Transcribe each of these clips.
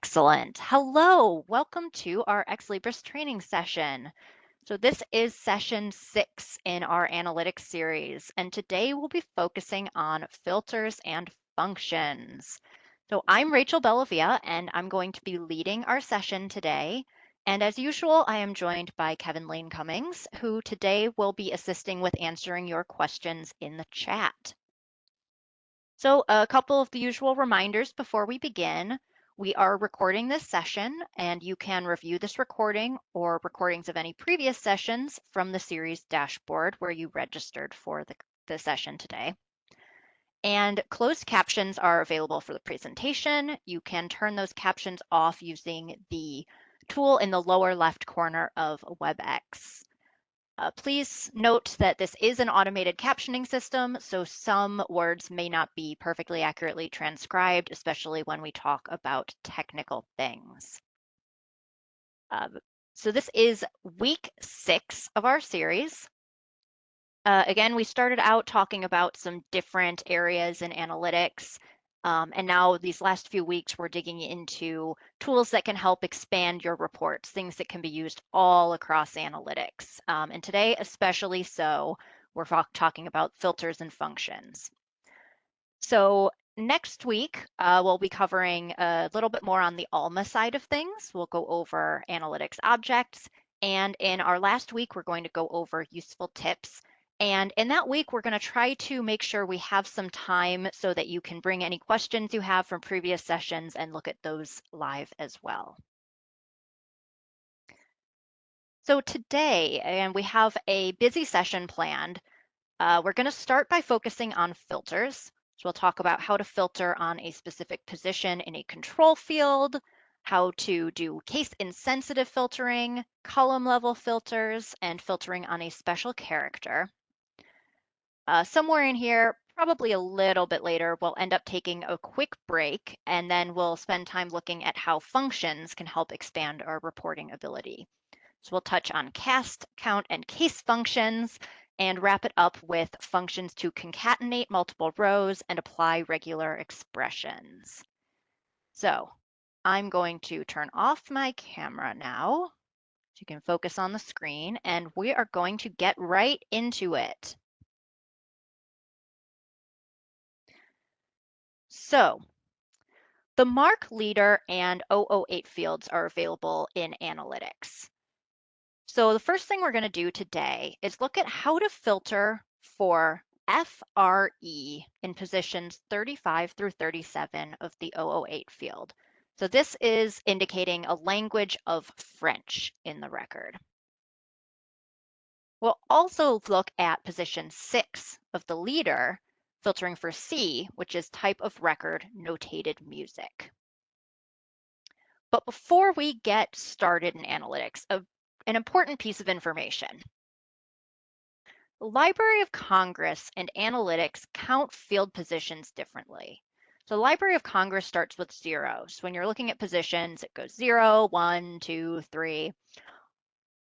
Excellent. Hello, welcome to our Ex Libris training session. So this is session 6 in our analytics series, and today we'll be focusing on filters and functions. So I'm Rachel Bellavia, and I'm going to be leading our session today. And as usual, I am joined by Kevin Lane Cummings, who today will be assisting with answering your questions in the chat. So a couple of the usual reminders before we begin. We are recording this session, and you can review this recording or recordings of any previous sessions from the series dashboard where you registered for the session today. And closed captions are available for the presentation. You can turn those captions off using the tool in the lower left corner of WebEx. Please note that this is an automated captioning system, so some words may not be perfectly accurately transcribed, especially when we talk about technical things. So this is week 6 of our series. Again, we started out talking about some different areas in analytics, and now these last few weeks, we're digging into tools that can help expand your reports, things that can be used all across analytics. And today, especially so, we're talking about filters and functions. So next week, we'll be covering a little bit more on the Alma side of things. We'll go over analytics objects. And in our last week, we're going to go over useful tips. And in that week, we're going to try to make sure we have some time so that you can bring any questions you have from previous sessions and look at those live as well. So today, and we have a busy session planned. We're going to start by focusing on filters. So we'll talk about how to filter on a specific position in a control field, how to do case-insensitive filtering, column level filters, and filtering on a special character. Somewhere in here, probably a little bit later, we'll end up taking a quick break, and then we'll spend time looking at how functions can help expand our reporting ability. So we'll touch on cast, count, and case functions, and wrap it up with functions to concatenate multiple rows and apply regular expressions. So I'm going to turn off my camera now so you can focus on the screen, and we are going to get right into it. So the mark leader and 008 fields are available in analytics. So the first thing we're going to do today is look at how to filter for FRE in positions 35 through 37 of the 008 field. So this is indicating a language of French in the record. We'll also look at position 6 of the leader, filtering for C, which is type of record notated music. But before we get started in analytics, an important piece of information. The Library of Congress and analytics count field positions differently. So the Library of Congress starts with 0. So when you're looking at positions, it goes 0, 1, 2, 3.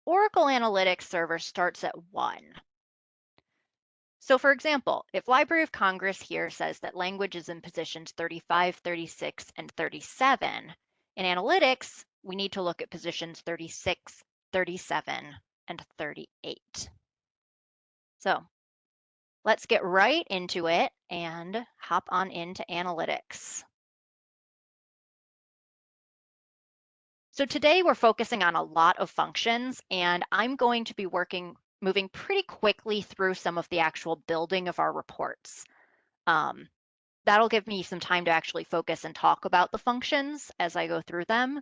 Oracle Analytics Server starts at 1. So for example, if Library of Congress here says that language is in positions 35, 36, and 37, in analytics, we need to look at positions 36, 37, and 38. So let's get right into it and hop on into analytics. So today we're focusing on a lot of functions, and I'm going to be moving pretty quickly through some of the actual building of our reports. That'll give me some time to actually focus and talk about the functions as I go through them.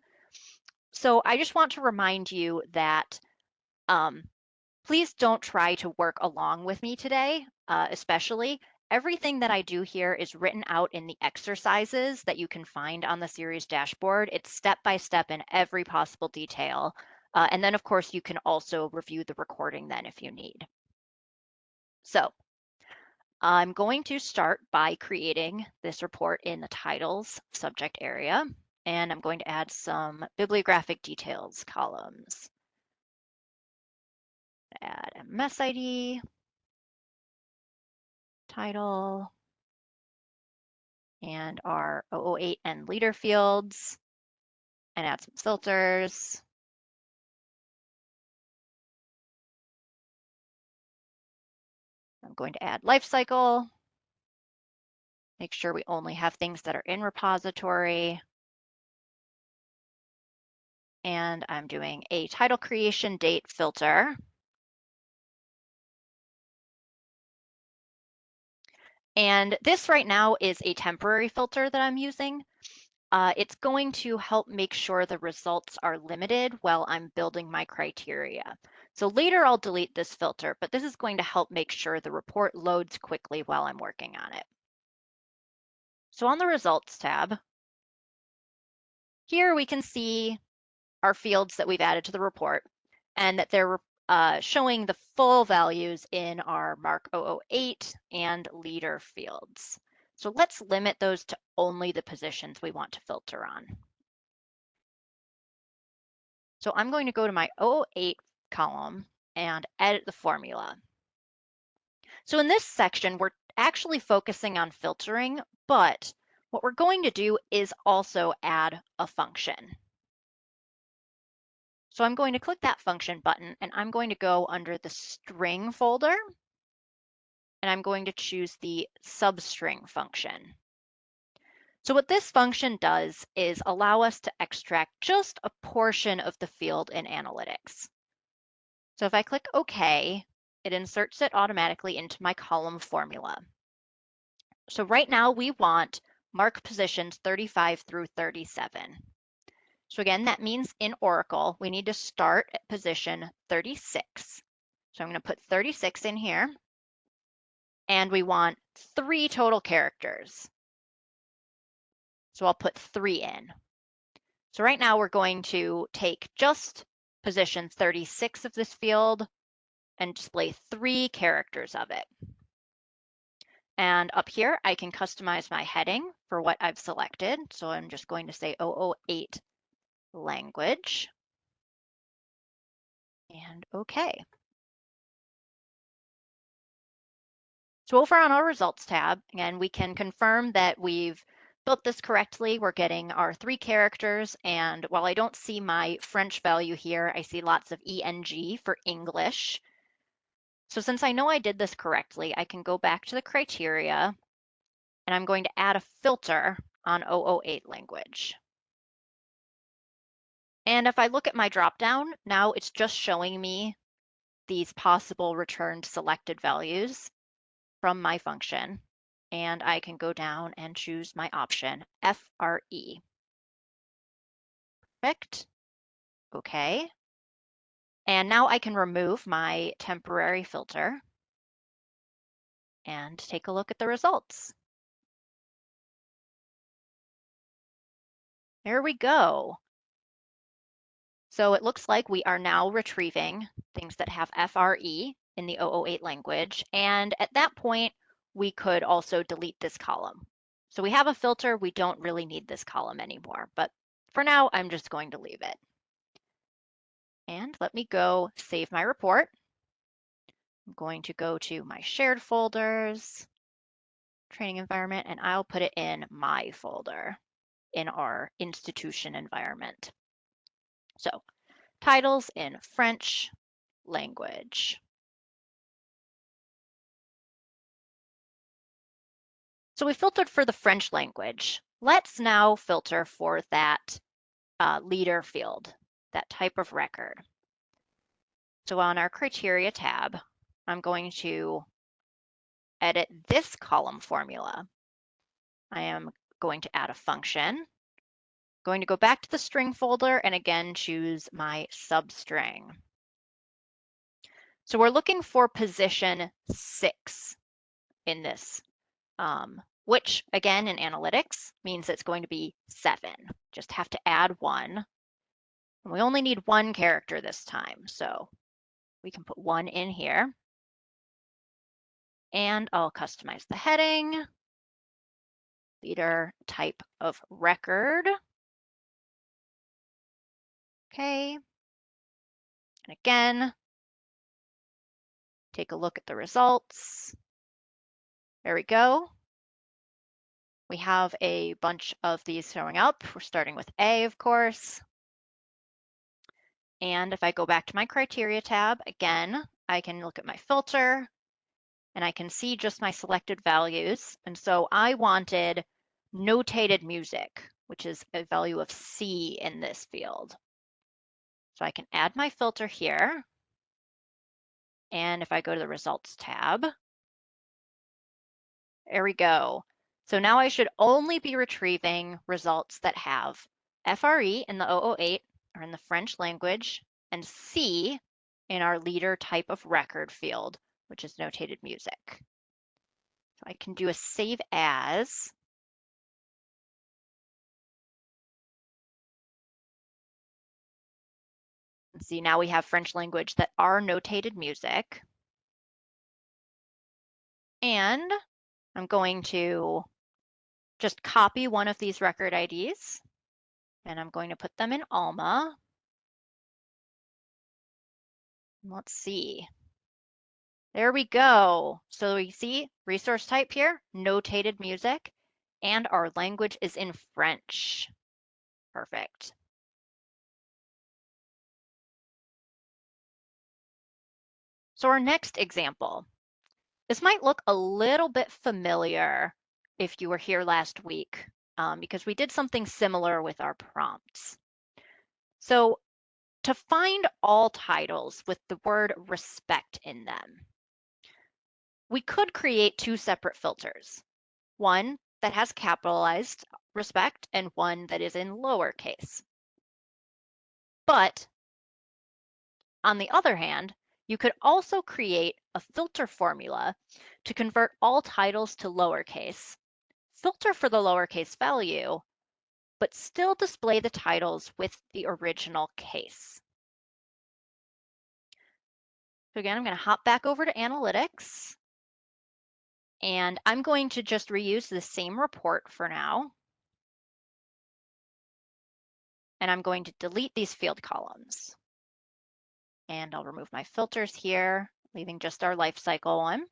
So I just want to remind you that please don't try to work along with me today, especially. Everything that I do here is written out in the exercises that you can find on the series dashboard. It's step by step in every possible detail. And then, of course, you can also review the recording then if you need. So I'm going to start by creating this report in the titles subject area, and I'm going to add some bibliographic details columns. Add MS ID, title, and our 008 and leader fields. and add some filters. I'm going to add life cycle. Make sure we only have things that are in repository. And I'm doing a title creation date filter. And this right now is a temporary filter that I'm using. It's going to help make sure the results are limited while I'm building my criteria. So later I'll delete this filter, but this is going to help make sure the report loads quickly while I'm working on it. So on the results tab, here we can see our fields that we've added to the report and that they're showing the full values in our Mark 008 and leader fields. So let's limit those to only the positions we want to filter on. So I'm going to go to my 008 column and edit the formula. So in this section, we're actually focusing on filtering, but what we're going to do is also add a function. So I'm going to click that function button and I'm going to go under the string folder and I'm going to choose the substring function. So what this function does is allow us to extract just a portion of the field in analytics. So if I click OK, it inserts it automatically into my column formula. So right now we want mark positions 35 through 37. So again, that means in Oracle, we need to start at position 36. So I'm going to put 36 in here. And we want 3 total characters. So I'll put 3 in. So right now we're going to take just position 36 of this field and display 3 characters of it. And up here, I can customize my heading for what I've selected. So I'm just going to say 008 language and OK. So over on our results tab, again, we can confirm that we've built this correctly. We're getting our 3 characters. And while I don't see my French value here, I see lots of ENG for English. So since I know I did this correctly, I can go back to the criteria and I'm going to add a filter on 008 language. And if I look at my dropdown, now it's just showing me these possible returned selected values from my function. And I can go down and choose my option, FRE. Perfect. Okay. And now I can remove my temporary filter and take a look at the results. There we go. So it looks like we are now retrieving things that have FRE in the 008 language. And at that point, we could also delete this column. So we have a filter. We don't really need this column anymore. But for now, I'm just going to leave it. And let me go save my report. I'm going to go to my shared folders, training environment, and I'll put it in my folder in our institution environment. So titles in French language. So we filtered for the French language. Let's now filter for that leader field, that type of record. So on our criteria tab, I'm going to edit this column formula. I am going to add a function. Going to go back to the string folder and again choose my substring. So we're looking for position 6 in this, which again in analytics means it's going to be 7. Just have to add 1. And we only need 1 character this time, so we can put 1 in here. And I'll customize the heading, leader type of record. Okay. And again, take a look at the results. There we go. We have a bunch of these showing up. We're starting with A, of course. And if I go back to my criteria tab, again, I can look at my filter and I can see just my selected values. And so I wanted notated music, which is a value of C in this field. So I can add my filter here. And if I go to the results tab, there we go. So now I should only be retrieving results that have FRE in the 008 or in the French language and C in our leader type of record field, which is notated music. So I can do a save as. And see, now we have French language that are notated music. And I'm going to just copy one of these record IDs and I'm going to put them in Alma. Let's see. There we go. So we see resource type here, notated music, and our language is in French. Perfect. So our next example, this might look a little bit familiar if you were here last week, because we did something similar with our prompts. So to find all titles with the word respect in them, we could create two separate filters. One that has capitalized respect and one that is in lowercase. But on the other hand, you could also create a filter formula to convert all titles to lowercase, filter for the lowercase value, but still display the titles with the original case. So again, I'm going to hop back over to analytics and I'm going to just reuse the same report for now. And I'm going to delete these field columns. And I'll remove my filters here, leaving just our life cycle one.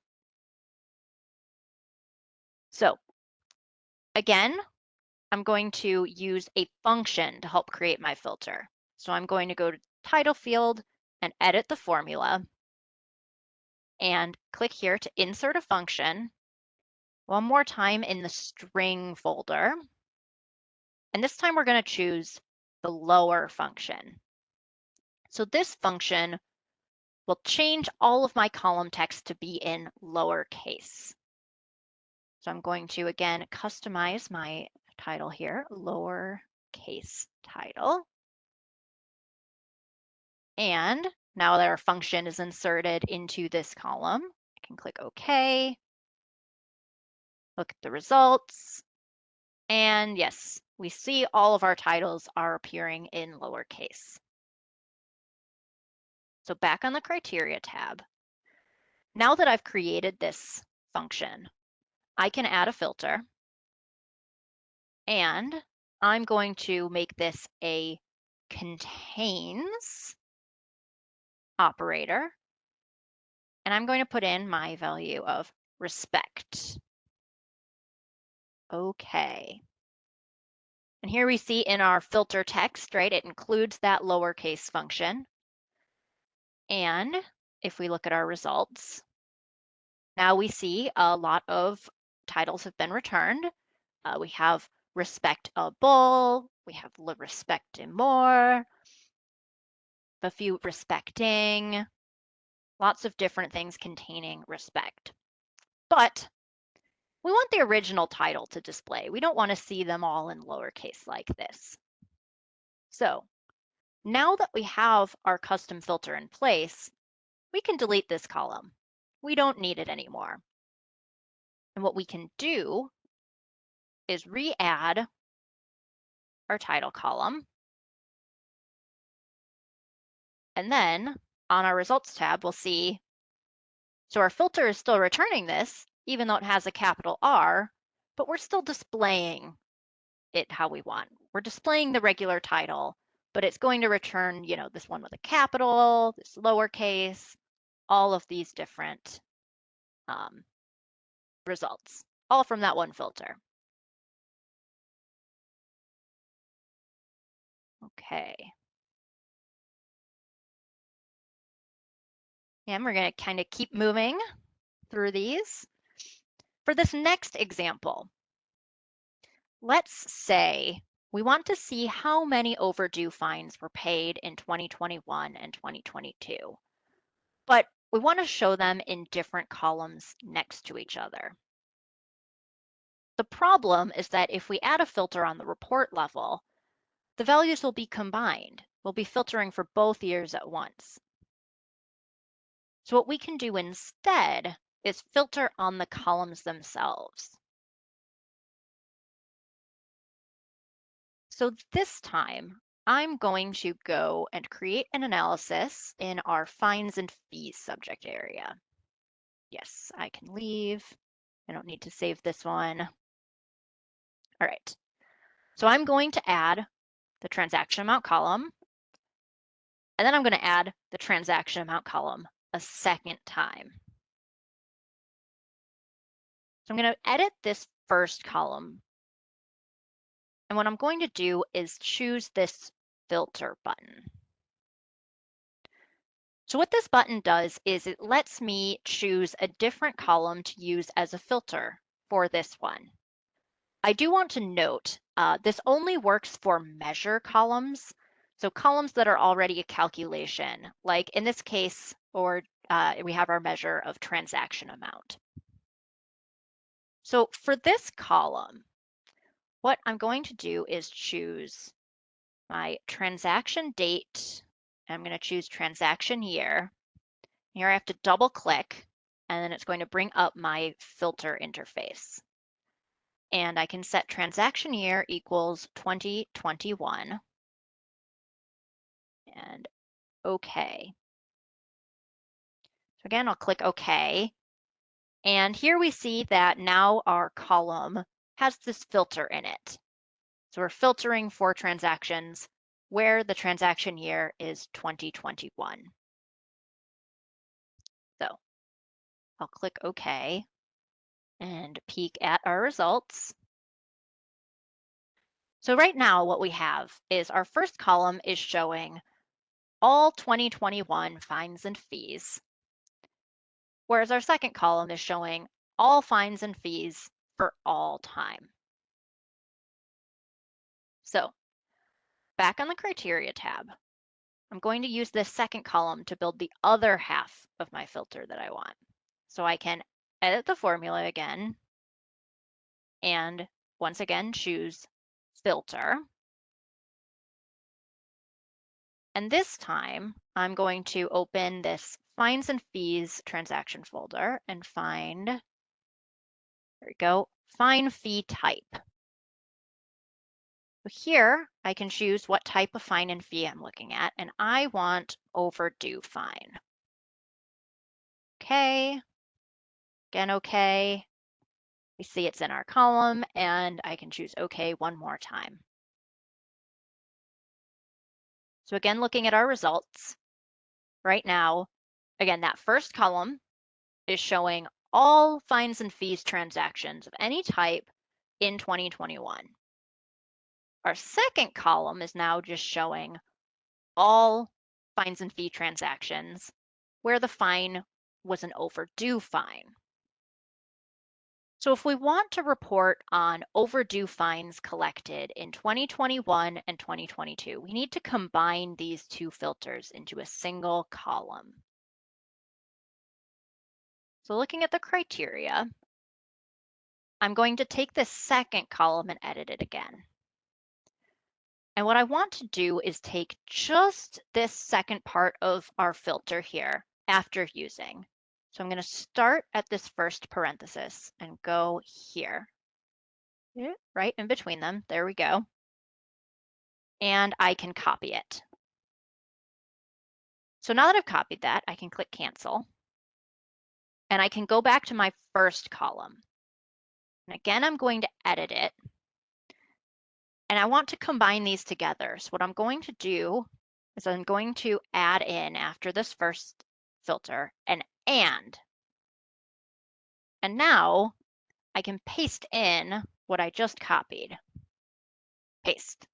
So again, I'm going to use a function to help create my filter. So I'm going to go to title field and edit the formula and click here to insert a function. One more time in the string folder. And this time we're going to choose the lower function. So this function will change all of my column text to be in lowercase. So I'm going to, again, customize my title here, lowercase title. And now that our function is inserted into this column, I can click OK, look at the results, and yes, we see all of our titles are appearing in lowercase. So back on the criteria tab, now that I've created this function, I can add a filter, and I'm going to make this a contains operator, and I'm going to put in my value of respect. Okay. And here we see in our filter text, right, it includes that lowercase function. And if we look at our results, now we see a lot of titles have been returned. We have respectable, we have le respecte more, a few respecting, lots of different things containing respect. But we want the original title to display. We don't want to see them all in lowercase like this. So now that we have our custom filter in place, we can delete this column. We don't need it anymore. And what we can do is re-add our title column. And then on our results tab, we'll see, so our filter is still returning this, even though it has a capital R, but we're still displaying it how we want. We're displaying the regular title, but it's going to return, you know, this one with a capital, this lowercase, all of these different results, all from that one filter. Okay. And we're going to kind of keep moving through these. For this next example, let's say we want to see how many overdue fines were paid in 2021 and 2022, but we want to show them in different columns next to each other. The problem is that if we add a filter on the report level, the values will be combined. We'll be filtering for both years at once. So what we can do instead is filter on the columns themselves. So this time, I'm going to go and create an analysis in our fines and fees subject area. Yes, I can leave. I don't need to save this one. All right. So I'm going to add the transaction amount column, and then I'm going to add the transaction amount column a second time. So I'm going to edit this first column. And what I'm going to do is choose this filter button. So what this button does is it lets me choose a different column to use as a filter for this one. I do want to note, this only works for measure columns. So columns that are already a calculation, like in this case, or we have our measure of transaction amount. So for this column, what I'm going to do is choose my transaction date. I'm going to choose transaction year. Here I have to double click, and then it's going to bring up my filter interface. And I can set transaction year equals 2021 and OK. So again, I'll click OK. And here we see that now our column has this filter in it. So we're filtering for transactions where the transaction year is 2021. So I'll click OK and peek at our results. So right now what we have is our first column is showing all 2021 fines and fees, whereas our second column is showing all fines and fees for all time. So back on the criteria tab, I'm going to use this second column to build the other half of my filter that I want. So I can edit the formula again and once again choose filter. And this time I'm going to open this fines and fees transaction folder and find, there we go, fine fee type. So here I can choose what type of fine and fee I'm looking at, and I want overdue fine. Okay, again, okay. We see it's in our column, and I can choose OK one more time. So again, looking at our results, right now, again, that first column is showing all fines and fees transactions of any type in 2021. Our second column is now just showing all fines and fee transactions where the fine was an overdue fine. So if we want to report on overdue fines collected in 2021 and 2022, we need to combine these two filters into a single column. So looking at the criteria, I'm going to take this second column and edit it again. And what I want to do is take just this second part of our filter here after using. So I'm going to start at this first parenthesis and go here, right in between them. There we go. And I can copy it. So now that I've copied that, I can click cancel. And I can go back to my first column. And again, I'm going to edit it. And I want to combine these together. So what I'm going to do is I'm going to add in after this first filter an and. And now I can paste in what I just copied. Paste.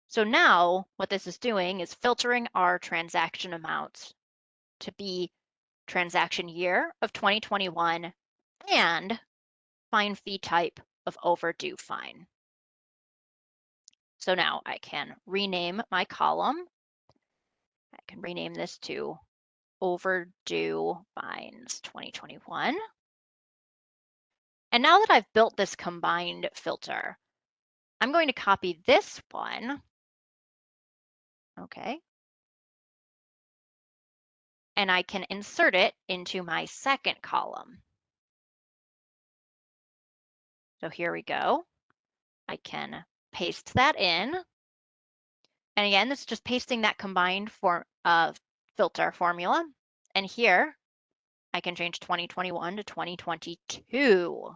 So now what this is doing is filtering our transaction amounts to be transaction year of 2021 and fine fee type of overdue fine. So now I can rename my column. I can rename this to overdue fines 2021. And now that I've built this combined filter, I'm going to copy this one. Okay. And I can insert it into my second column. So here we go. I can paste that in. And again, this is just pasting that combined filter formula. And here I can change 2021 to 2022.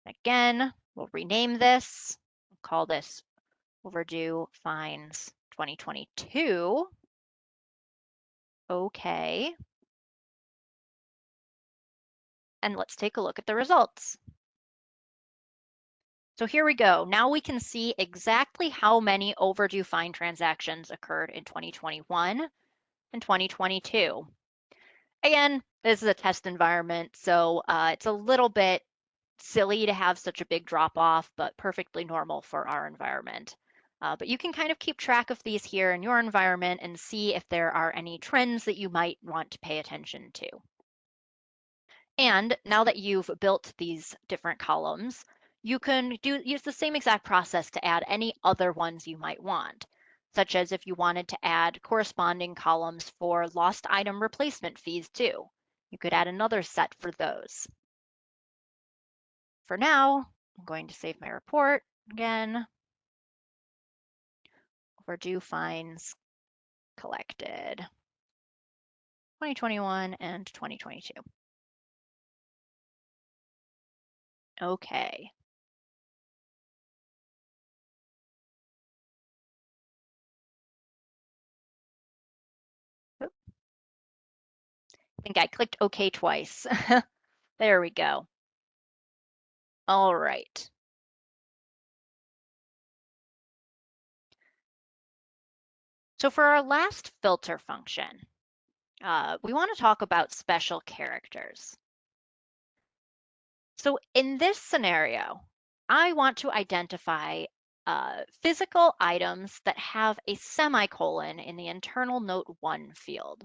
Again, we'll rename this. We'll call this overdue fines 2022. Okay. And let's take a look at the results. So here we go. Now we can see exactly how many overdue fine transactions occurred in 2021 and 2022. Again, this is a test environment, so it's a little bit silly to have such a big drop off, but perfectly normal for our environment. But you can kind of keep track of these here in your environment and see if there are any trends that you might want to pay attention to. And now that you've built these different columns, you can use the same exact process to add any other ones you might want, such as if you wanted to add corresponding columns for lost item replacement fees too. You could add another set for those. For now, I'm going to save my report again. Overdue fines collected 2021 and 2022. Okay. Oop, I think I clicked OK twice. There we go. All right. So for our last filter function, we want to talk about special characters. So in this scenario, I want to identify physical items that have a semicolon in the internal note 1 field.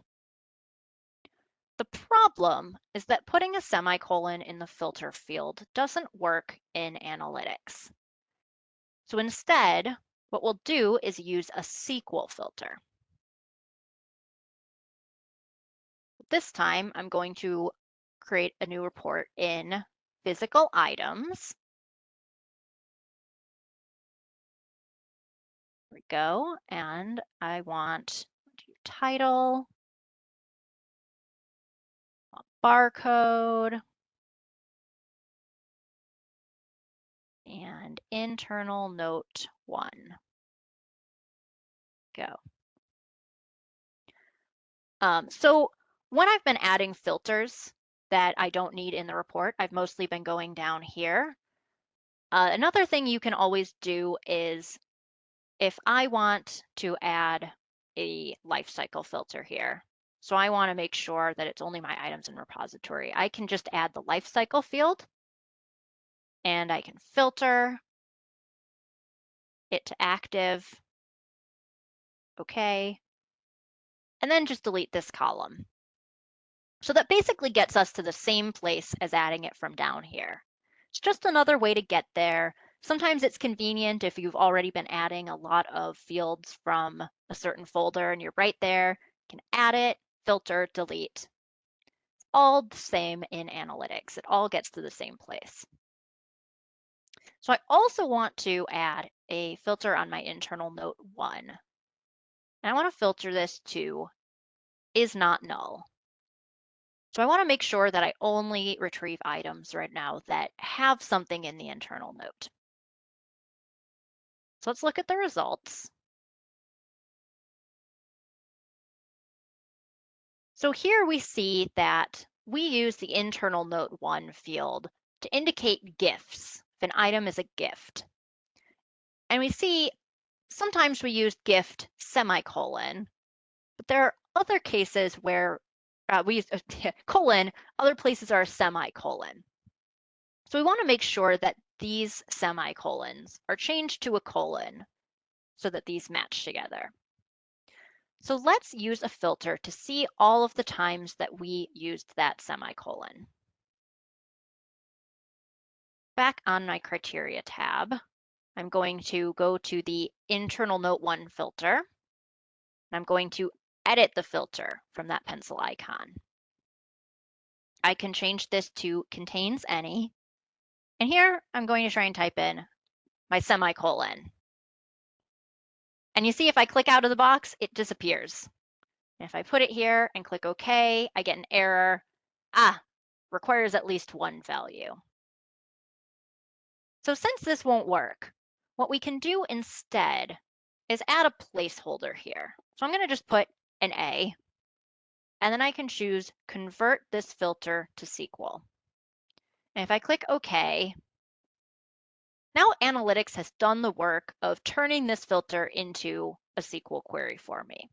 The problem is that putting a semicolon in the filter field doesn't work in analytics. So instead, what we'll do is use a SQL filter. This time, I'm going to create a new report in physical items. Here we go. And I want title, barcode, and internal note 1. Go. So when I've been adding filters that I don't need in the report, I've mostly been going down here. Another thing you can always do is if I want to add a life cycle filter here, so I want to make sure that it's only my items in repository, I can just add the life cycle field and I can filter it to active. Okay. And then just delete this column. So that basically gets us to the same place as adding it from down here. It's just another way to get there. Sometimes it's convenient if you've already been adding a lot of fields from a certain folder and you're right there, you can add it, filter, delete. It's all the same in analytics. It all gets to the same place. So I also want to add a filter on my internal note 1. And I want to filter this to is not null. So I want to make sure that I only retrieve items right now that have something in the internal note. So let's look at the results. So here we see that we use the internal note 1 field to indicate gifts, if an item is a gift. And we see sometimes we use gift semicolon, but there are Other cases where we use colon, other places are a semicolon. So we want to make sure that these semicolons are changed to a colon so that these match together. So let's use a filter to see all of the times that we used that semicolon. Back on my criteria tab, I'm going to go to the internal note 1 filter. And I'm going to edit the filter from that pencil icon. I can change this to contains any. And here I'm going to try and type in my semicolon. And you see if I click out of the box, it disappears. And if I put it here and click OK, I get an error. Requires at least one value. So since this won't work, what we can do instead is add a placeholder here. So I'm going to just put an A, and then I can choose Convert this filter to SQL. And if I click OK, now Analytics has done the work of turning this filter into a SQL query for me.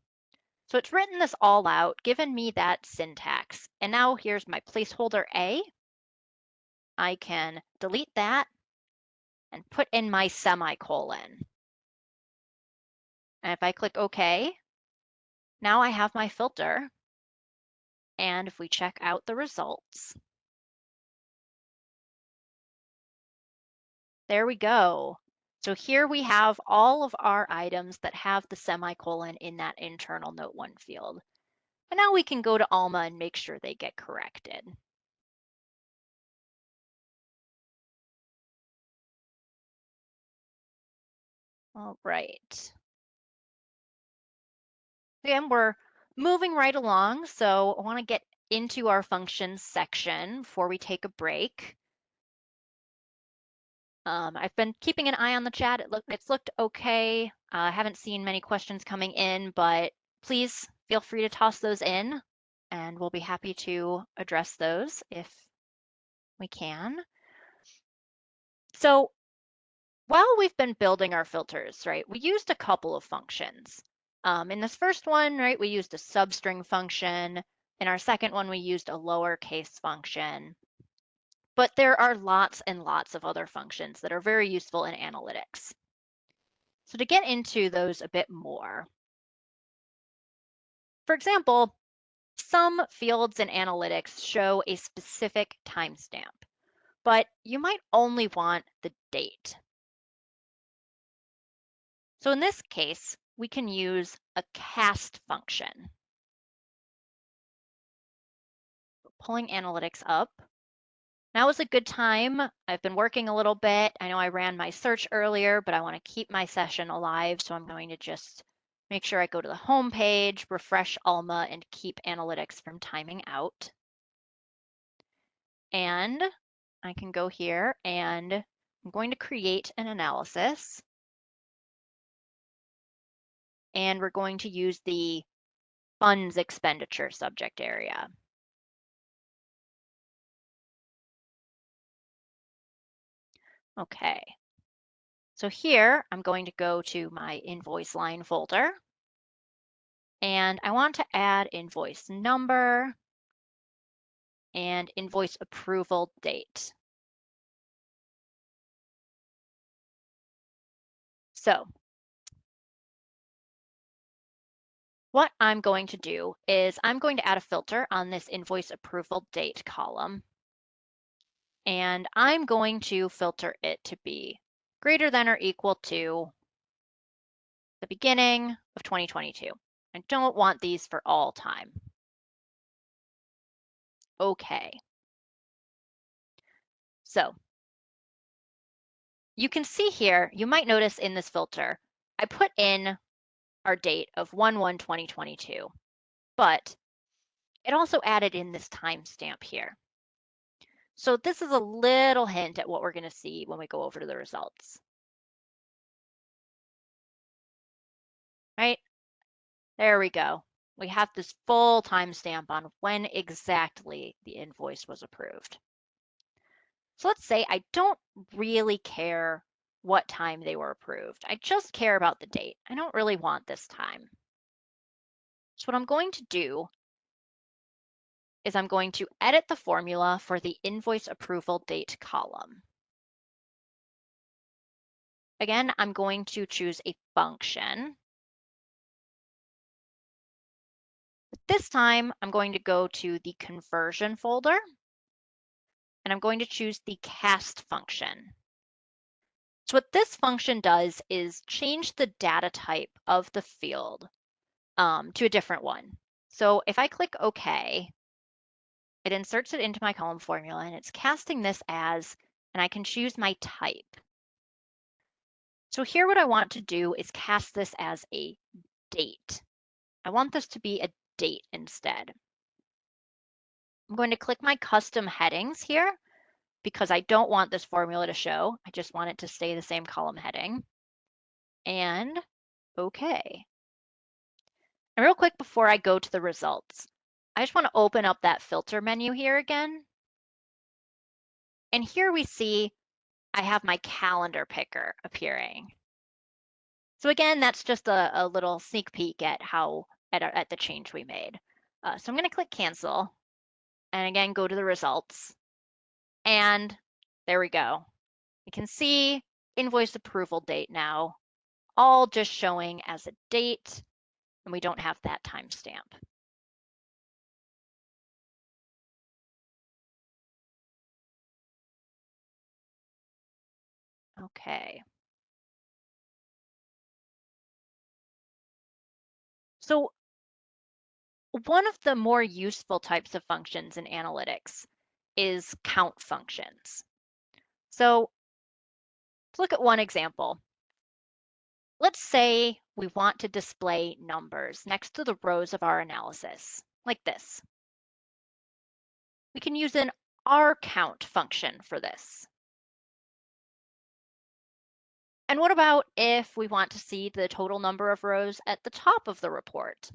So it's written this all out, given me that syntax. And now here's my placeholder A. I can delete that and put in my semicolon. And if I click OK, now I have my filter. And if we check out the results, there we go. So here we have all of our items that have the semicolon in that internal note 1 field. And now we can go to Alma and make sure they get corrected. All right. Again, we're moving right along, so I want to get into our functions section before we take a break. I've been keeping an eye on the chat. It's looked okay. I haven't seen many questions coming in, but please feel free to toss those in, and we'll be happy to address those if we can. So while we've been building our filters, right, we used a couple of functions. In this first one, right, we used a substring function. In our second one, we used a lowercase function. But there are lots and lots of other functions that are very useful in analytics. So to get into those a bit more, for example, some fields in analytics show a specific timestamp, but you might only want the date. So in this case, we can use a cast function. Pulling analytics up. Now is a good time. I've been working a little bit. I know I ran my search earlier, but I want to keep my session alive. So I'm going to just make sure I go to the home page, refresh Alma, and keep analytics from timing out. And I can go here and I'm going to create an analysis. And we're going to use the funds expenditure subject area. Okay. So here I'm going to go to my invoice line folder. And I want to add invoice number and invoice approval date. So what I'm going to do is I'm going to add a filter on this invoice approval date column. And I'm going to filter it to be greater than or equal to the beginning of 2022. I don't want these for all time. Okay. So you can see here, you might notice in this filter, I put in our date of 1/1/2022, but it also added in this timestamp here. So this is a little hint at what we're going to see when we go over to the results. Right? There we go. We have this full timestamp on when exactly the invoice was approved. So let's say I don't really care what time they were approved. I just care about the date. I don't really want this time. So what I'm going to do is I'm going to edit the formula for the invoice approval date column. Again, I'm going to choose a function. This time, I'm going to go to the conversion folder, and I'm going to choose the cast function. So what this function does is change the data type of the field to a different one. So if I click OK, it inserts it into my column formula, and it's casting this as, and I can choose my type. So here what I want to do is cast this as a date. I want this to be a date instead. I'm going to click my custom headings here because I don't want this formula to show. I just want it to stay the same column heading. And OK. And real quick before I go to the results, I just want to open up that filter menu here again. And here we see I have my calendar picker appearing. So again, that's just a little sneak peek at at the change we made. So I'm going to click cancel and again go to the results. And there we go. You can see invoice approval date now, all just showing as a date, and we don't have that timestamp. Okay. So one of the more useful types of functions in analytics is count functions. So let's look at one example. Let's say we want to display numbers next to the rows of our analysis, like this. We can use an rCount function for this. And what about if we want to see the total number of rows at the top of the report?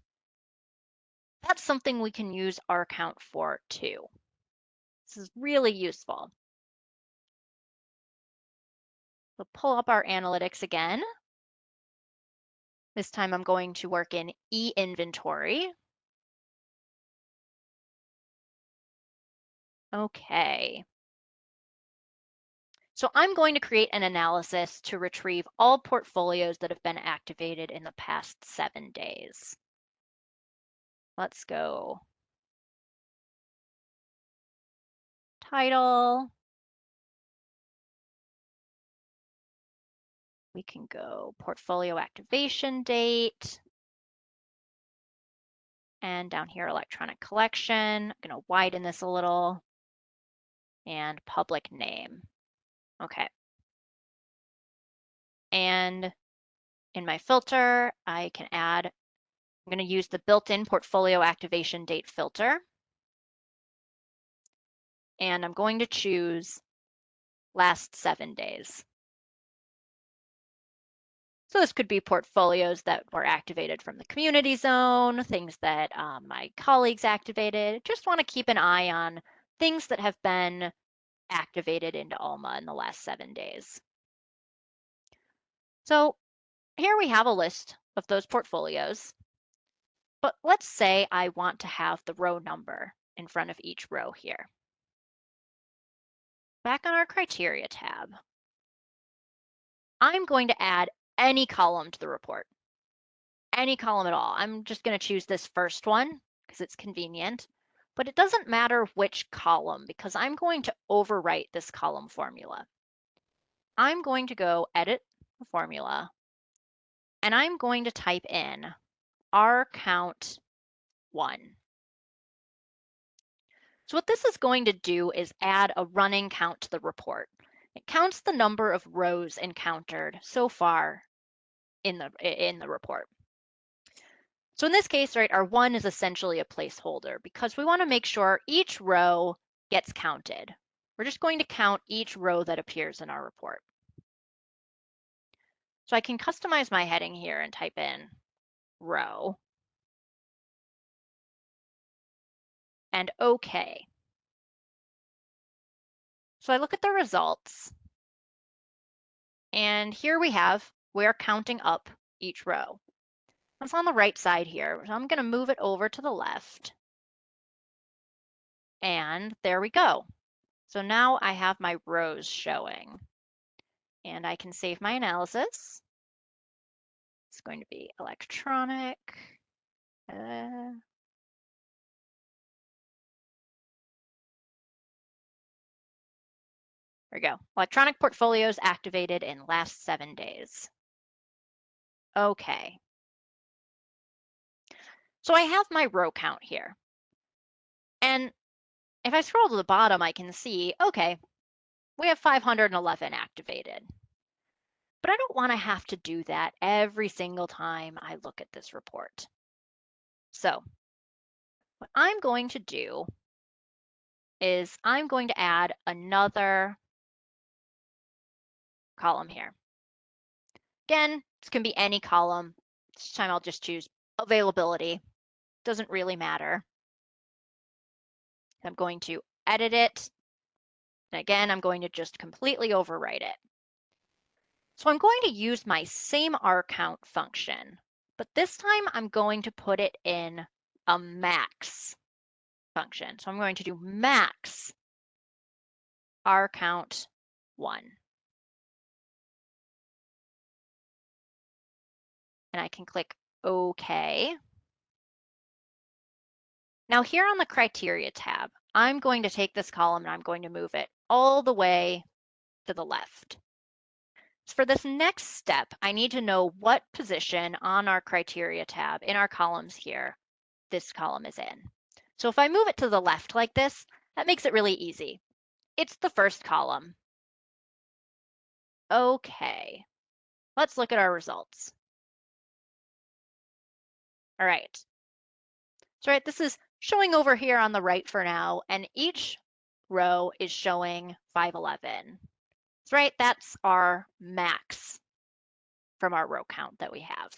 That's something we can use rCount for too. This is really useful. So pull up our analytics again. This time I'm going to work in e-inventory. Okay. So I'm going to create an analysis to retrieve all portfolios that have been activated in the past 7 days. Let's go. Title. We can go portfolio activation date. And down here, electronic collection. I'm going to widen this a little. And public name. Okay. And in my filter, I can add, I'm going to use the built-in portfolio activation date filter. And I'm going to choose last 7 days. So this could be portfolios that were activated from the community zone, things that my colleagues activated. Just want to keep an eye on things that have been activated into Alma in the last 7 days. So here we have a list of those portfolios. But let's say I want to have the row number in front of each row here. Back on our criteria tab, I'm going to add any column to the report. Any column at all. I'm just going to choose this first one because it's convenient, but it doesn't matter which column because I'm going to overwrite this column formula. I'm going to go edit the formula and I'm going to type in rCount1. So what this is going to do is add a running count to the report. It counts the number of rows encountered so far in the report. So in this case, right, our 1 is essentially a placeholder because we want to make sure each row gets counted. We're just going to count each row that appears in our report. So I can customize my heading here and type in row and OK. So I look at the results and here we're counting up each row. It's on the right side here. So I'm going to move it over to the left. And there we go. So now I have my rows showing. And I can save my analysis. It's going to be electronic. There we go. Electronic portfolios activated in last 7 days. Okay. So I have my row count here. And if I scroll to the bottom, I can see, okay, we have 511 activated. But I don't want to have to do that every single time I look at this report. So what I'm going to do is I'm going to add another column here. Again, this can be any column. This time I'll just choose availability. Doesn't really matter. I'm going to edit it. And again, I'm going to just completely overwrite it. So I'm going to use my same rcount function, but this time I'm going to put it in a max function. So I'm going to do max rcount 1. And I can click OK. Now here on the criteria tab, I'm going to take this column and I'm going to move it all the way to the left. So for this next step, I need to know what position on our criteria tab in our columns here this column is in. So if I move it to the left like this, that makes it really easy. It's the first column. Okay, let's look at our results. All right. So this is showing over here on the right for now, and each row is showing 511. So that's our max from our row count that we have.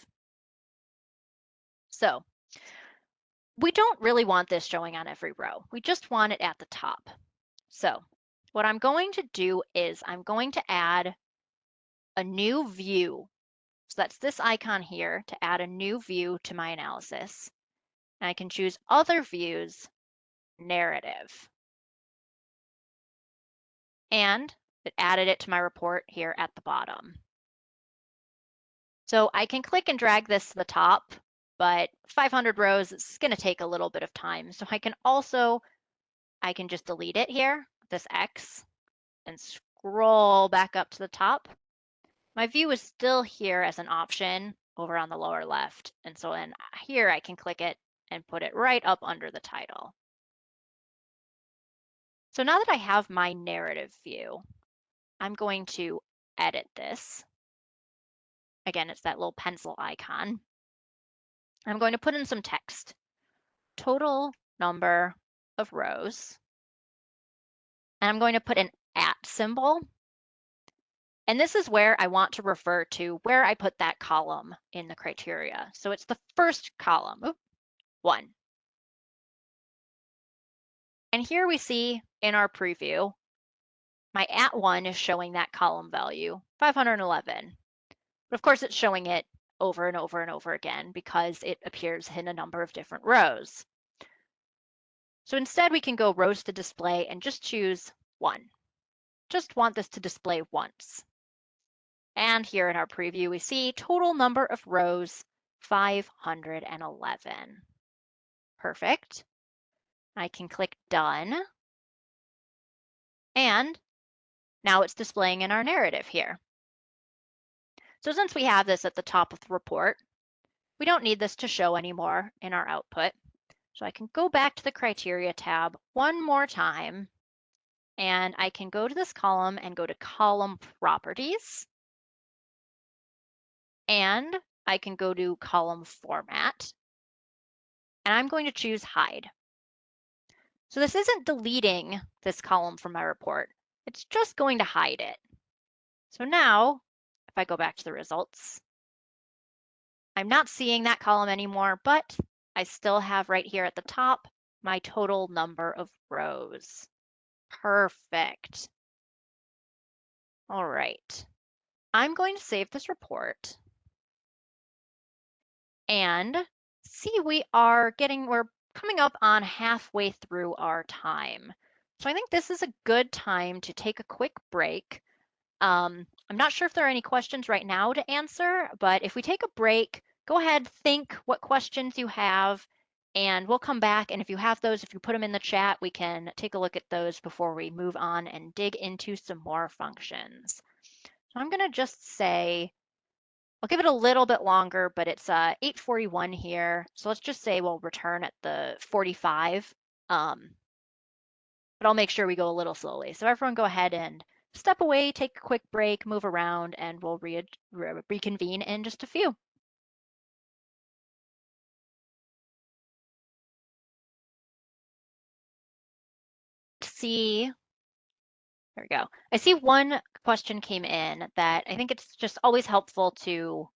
So we don't really want this showing on every row. We just want it at the top. So what I'm going to do is I'm going to add a new view. So that's this icon here to add a new view to my analysis. And I can choose other views, narrative. And it added it to my report here at the bottom. So I can click and drag this to the top, but 500 rows is going to take a little bit of time. So I can just delete it here, this X, and scroll back up to the top. My view is still here as an option over on the lower left. And so then here I can click it and put it right up under the title. So now that I have my narrative view, I'm going to edit this. Again, it's that little pencil icon. I'm going to put in some text. Total number of rows. And I'm going to put an @ symbol. And this is where I want to refer to where I put that column in the criteria. So it's the first column, 1. And here we see in our preview, my @1 is showing that column value, 511. But of course, it's showing it over and over and over again because it appears in a number of different rows. So instead, we can go rows to display and just choose 1. Just want this to display once. And here in our preview, we see total number of rows, 511. Perfect. I can click Done. And now it's displaying in our narrative here. So since we have this at the top of the report, we don't need this to show anymore in our output. So I can go back to the criteria tab one more time, and I can go to this column and go to column properties. And I can go to column format, and I'm going to choose hide. So this isn't deleting this column from my report. It's just going to hide it. So now, if I go back to the results, I'm not seeing that column anymore, but I still have right here at the top my total number of rows. Perfect. All right. I'm going to save this report. And see, we're coming up on halfway through our time. So I think this is a good time to take a quick break. I'm not sure if there are any questions right now to answer, but if we take a break, go ahead, think what questions you have, and we'll come back. And if you have those, if you put them in the chat, we can take a look at those before we move on and dig into some more functions. So I'm going to just say, I'll give it a little bit longer, but it's 8:41 here. So let's just say we'll return at the 45. But I'll make sure we go a little slowly. So everyone go ahead and step away, take a quick break, move around, and we'll reconvene in just a few. See, there we go. I see one question came in that I think it's just always helpful to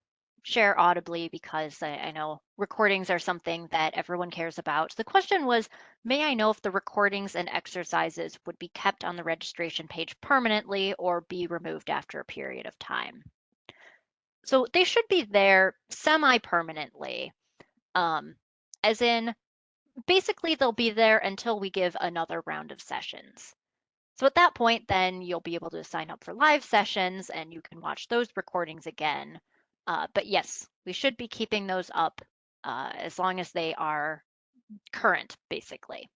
share audibly because I know recordings are something that everyone cares about. The question was, may I know if the recordings and exercises would be kept on the registration page permanently or be removed after a period of time? So they should be there semi-permanently, um, as in basically they'll be there until we give another round of sessions. So at that point, then you'll be able to sign up for live sessions and you can watch those recordings again. But yes, we should be keeping those up as long as they are current, basically.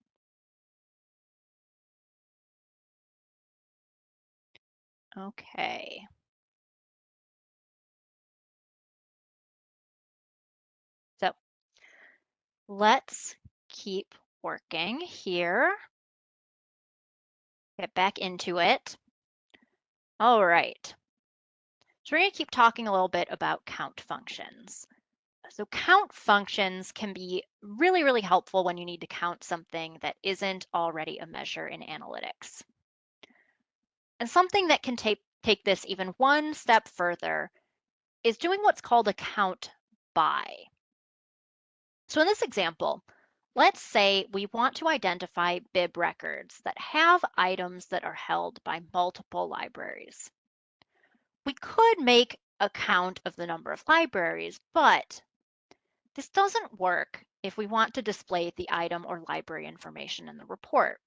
Okay. So let's keep working here. Get back into it. All right. So we're going to keep talking a little bit about count functions. So count functions can be really, really helpful when you need to count something that isn't already a measure in analytics. And something that can take this even one step further is doing what's called a count by. So in this example, let's say we want to identify bib records that have items that are held by multiple libraries. We could make a count of the number of libraries, but this doesn't work if we want to display the item or library information in the report.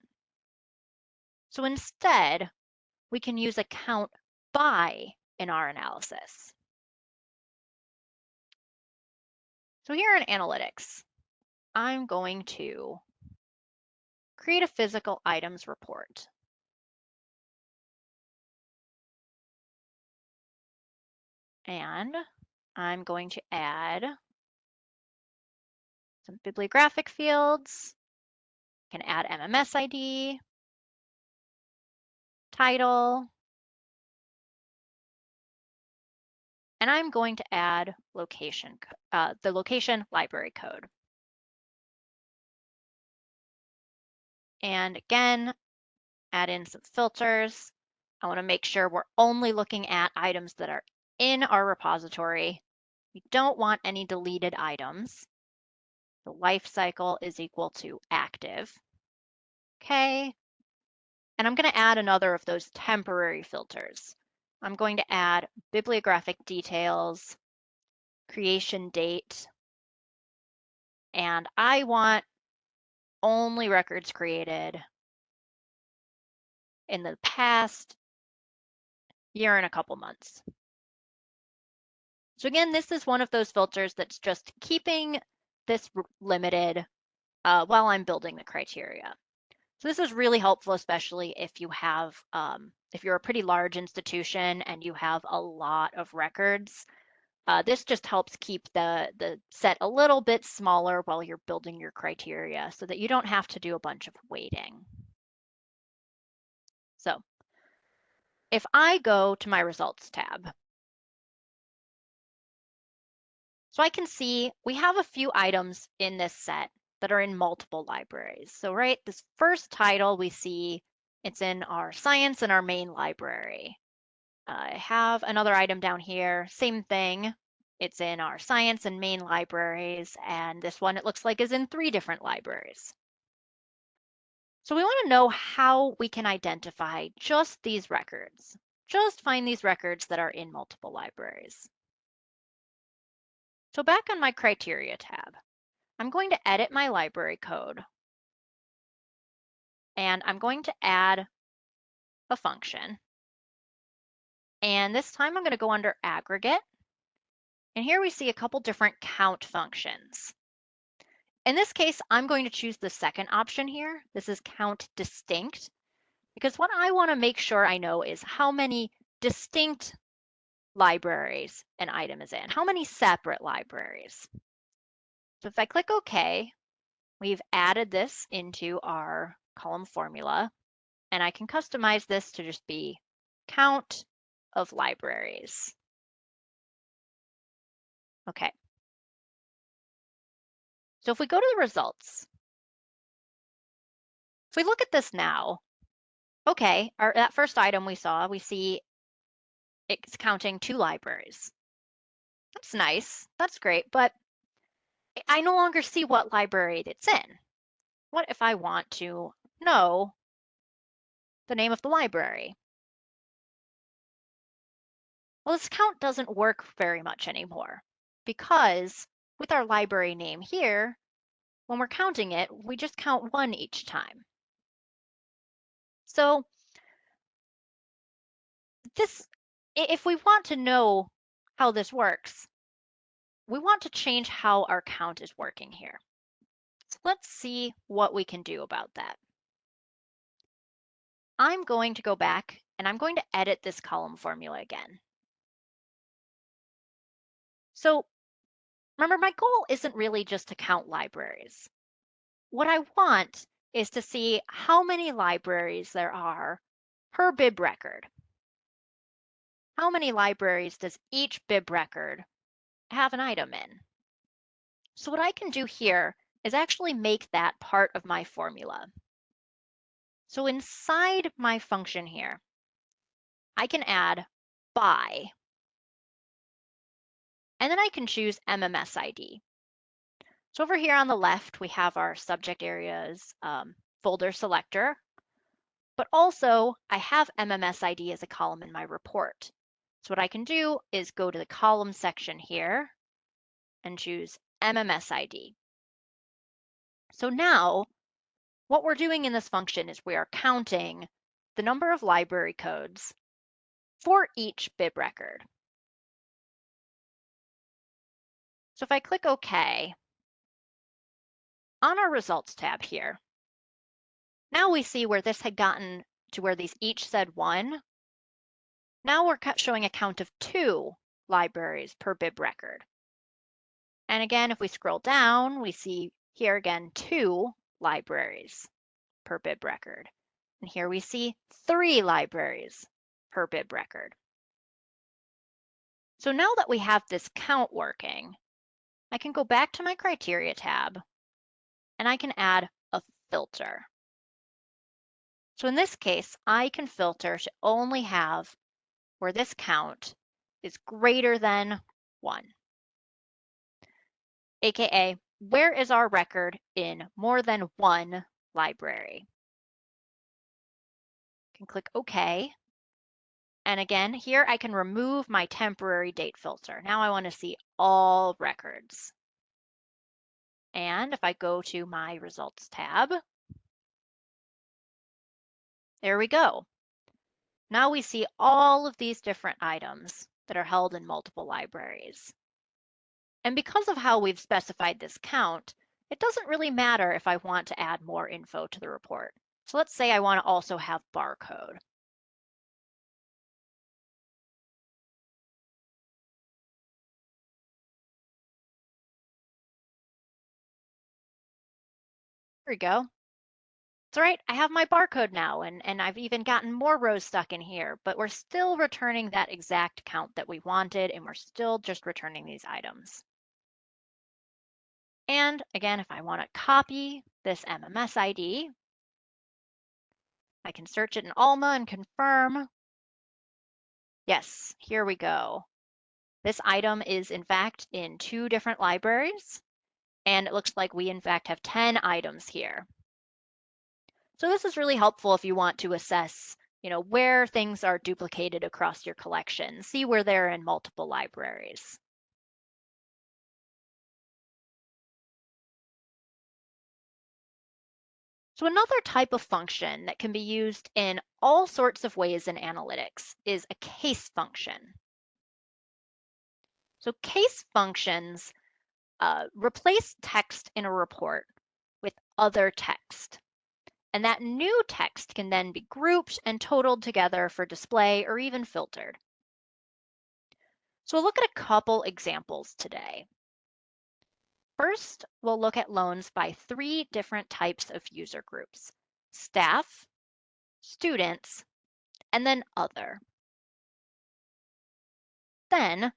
So instead, we can use a count by in our analysis. So here in analytics, I'm going to create a physical items report. And I'm going to add some bibliographic fields. I can add MMS ID, title, and I'm going to add the location library code. And again, add in some filters. I want to make sure we're only looking at items that are in our repository. We don't want any deleted items. The life cycle is equal to active. Okay. And I'm going to add another of those temporary filters. I'm going to add bibliographic details, creation date, and I want only records created in the past year and a couple months. So again, this is one of those filters that's just keeping this limited while I'm building the criteria. So this is really helpful, especially if you have, if you're a pretty large institution and you have a lot of records. This just helps keep the set a little bit smaller while you're building your criteria so that you don't have to do a bunch of waiting. So if I go to my results tab, so I can see we have a few items in this set that are in multiple libraries. So right, this first title we see it's in our science and our main library. I have another item down here, same thing. It's in our science and main libraries, and this one it looks like is in 3 different libraries. So we want to know how we can identify just these records. Just find these records that are in multiple libraries. So back on my criteria tab, I'm going to edit my library code and I'm going to add a function. And this time I'm going to go under aggregate. And here we see a couple different count functions. In this case, I'm going to choose the second option here. This is count distinct, because what I want to make sure I know is how many distinct libraries an item is in, how many separate libraries. So if I click OK, we've added this into our column formula, and I can customize this to just be count of libraries. Okay. So if we go to the results, if we look at this now, okay, that first item we saw, we see it's counting 2 libraries. That's nice. That's great. But I no longer see what library it's in. What if I want to know the name of the library? Well, this count doesn't work very much anymore because with our library name here, when we're counting it, we just count 1 each time. So if we want to know how this works, we want to change how our count is working here. So let's see what we can do about that. I'm going to go back and I'm going to edit this column formula again. So remember, my goal isn't really just to count libraries. What I want is to see how many libraries there are per bib record. How many libraries does each bib record have an item in? So what I can do here is actually make that part of my formula. So inside my function here, I can add by, and then I can choose MMSID. So over here on the left, we have our subject areas folder selector, but also I have MMSID as a column in my report. So what I can do is go to the column section here and choose MMSID. So now what we're doing in this function is we are counting the number of library codes for each bib record. So if I click OK, on our results tab here, now we see where this had gotten to where these each said 1. Now we're showing a count of 2 libraries per bib record. And again, if we scroll down, we see here again 2 libraries per bib record. And here we see 3 libraries per bib record. So now that we have this count working, I can go back to my criteria tab and I can add a filter. So in this case, I can filter to only have where this count is greater than 1, aka where is our record in more than 1 library. I can click OK. And again, here I can remove my temporary date filter. Now I want to see all records. And if I go to my results tab, there we go. Now we see all of these different items that are held in multiple libraries. And because of how we've specified this count, it doesn't really matter if I want to add more info to the report. So let's say I want to also have barcode. There we go. That's right, I have my barcode now, and I've even gotten more rows stuck in here, but we're still returning that exact count that we wanted, and we're still just returning these items. And again, if I want to copy this MMS ID, I can search it in Alma and confirm. Yes, here we go. This item is in fact in 2 different libraries, and it looks like we in fact have 10 items here. So this is really helpful if you want to assess, where things are duplicated across your collection, see where they're in multiple libraries. So another type of function that can be used in all sorts of ways in analytics is a case function. So case functions replace text in a report with other text. And that new text can then be grouped and totaled together for display or even filtered. So we'll look at a couple examples today. First, we'll look at loans by three different types of user groups: staff, students, and then other. Then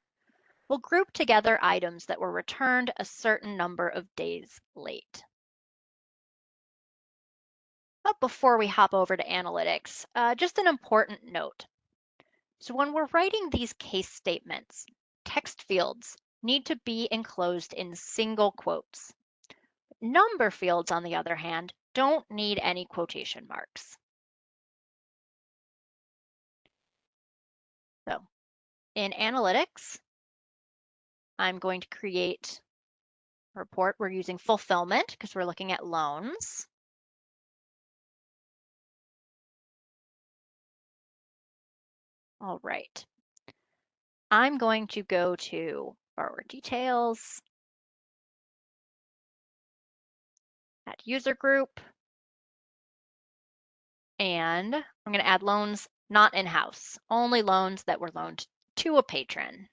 we'll group together items that were returned a certain number of days late. But before we hop over to analytics, just an important note. So when we're writing these case statements, text fields need to be enclosed in single quotes. Number fields, on the other hand, don't need any quotation marks. So in analytics, I'm going to create a report. We're using fulfillment because we're looking at loans. All right. I'm going to go to borrower details, add user group, and I'm going to add loans not in-house, only loans that were loaned to a patron.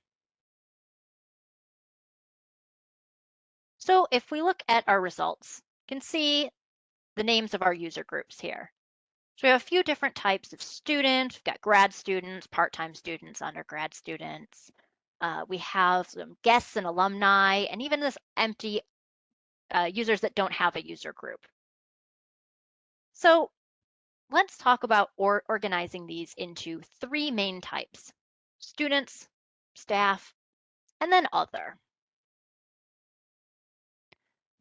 So if we look at our results, you can see the names of our user groups here. So we have a few different types of students. We've got grad students, part-time students, undergrad students. We have some guests and alumni, and even this empty users that don't have a user group. So let's talk about organizing these into three main types: students, staff, and then other.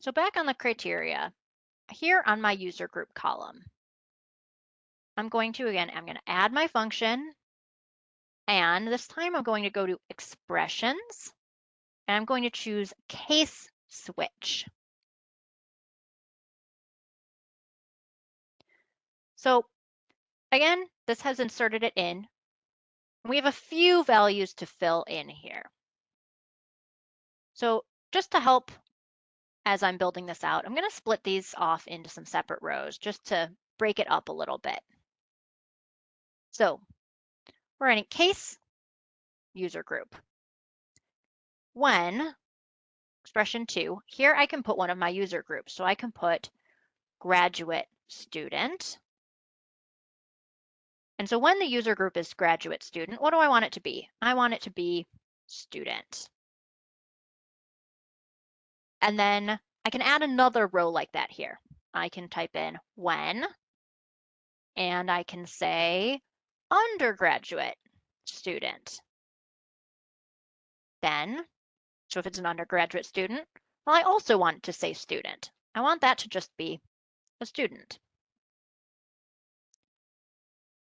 So back on the criteria, here on my user group column, I'm going to add my function, and this time I'm going to go to expressions, and I'm going to choose case switch. So again, this has inserted it in. We have a few values to fill in here. So just to help as I'm building this out, I'm going to split these off into some separate rows just to break it up a little bit. So we're in case user group. When expression 2, here I can put one of my user groups. So I can put graduate student. And so when the user group is graduate student, what do I want it to be? I want it to be student. And then I can add another row like that here. I can type in when, and I can say undergraduate student. Then, so if it's an undergraduate student, well, I also want to say student. I want that to just be a student.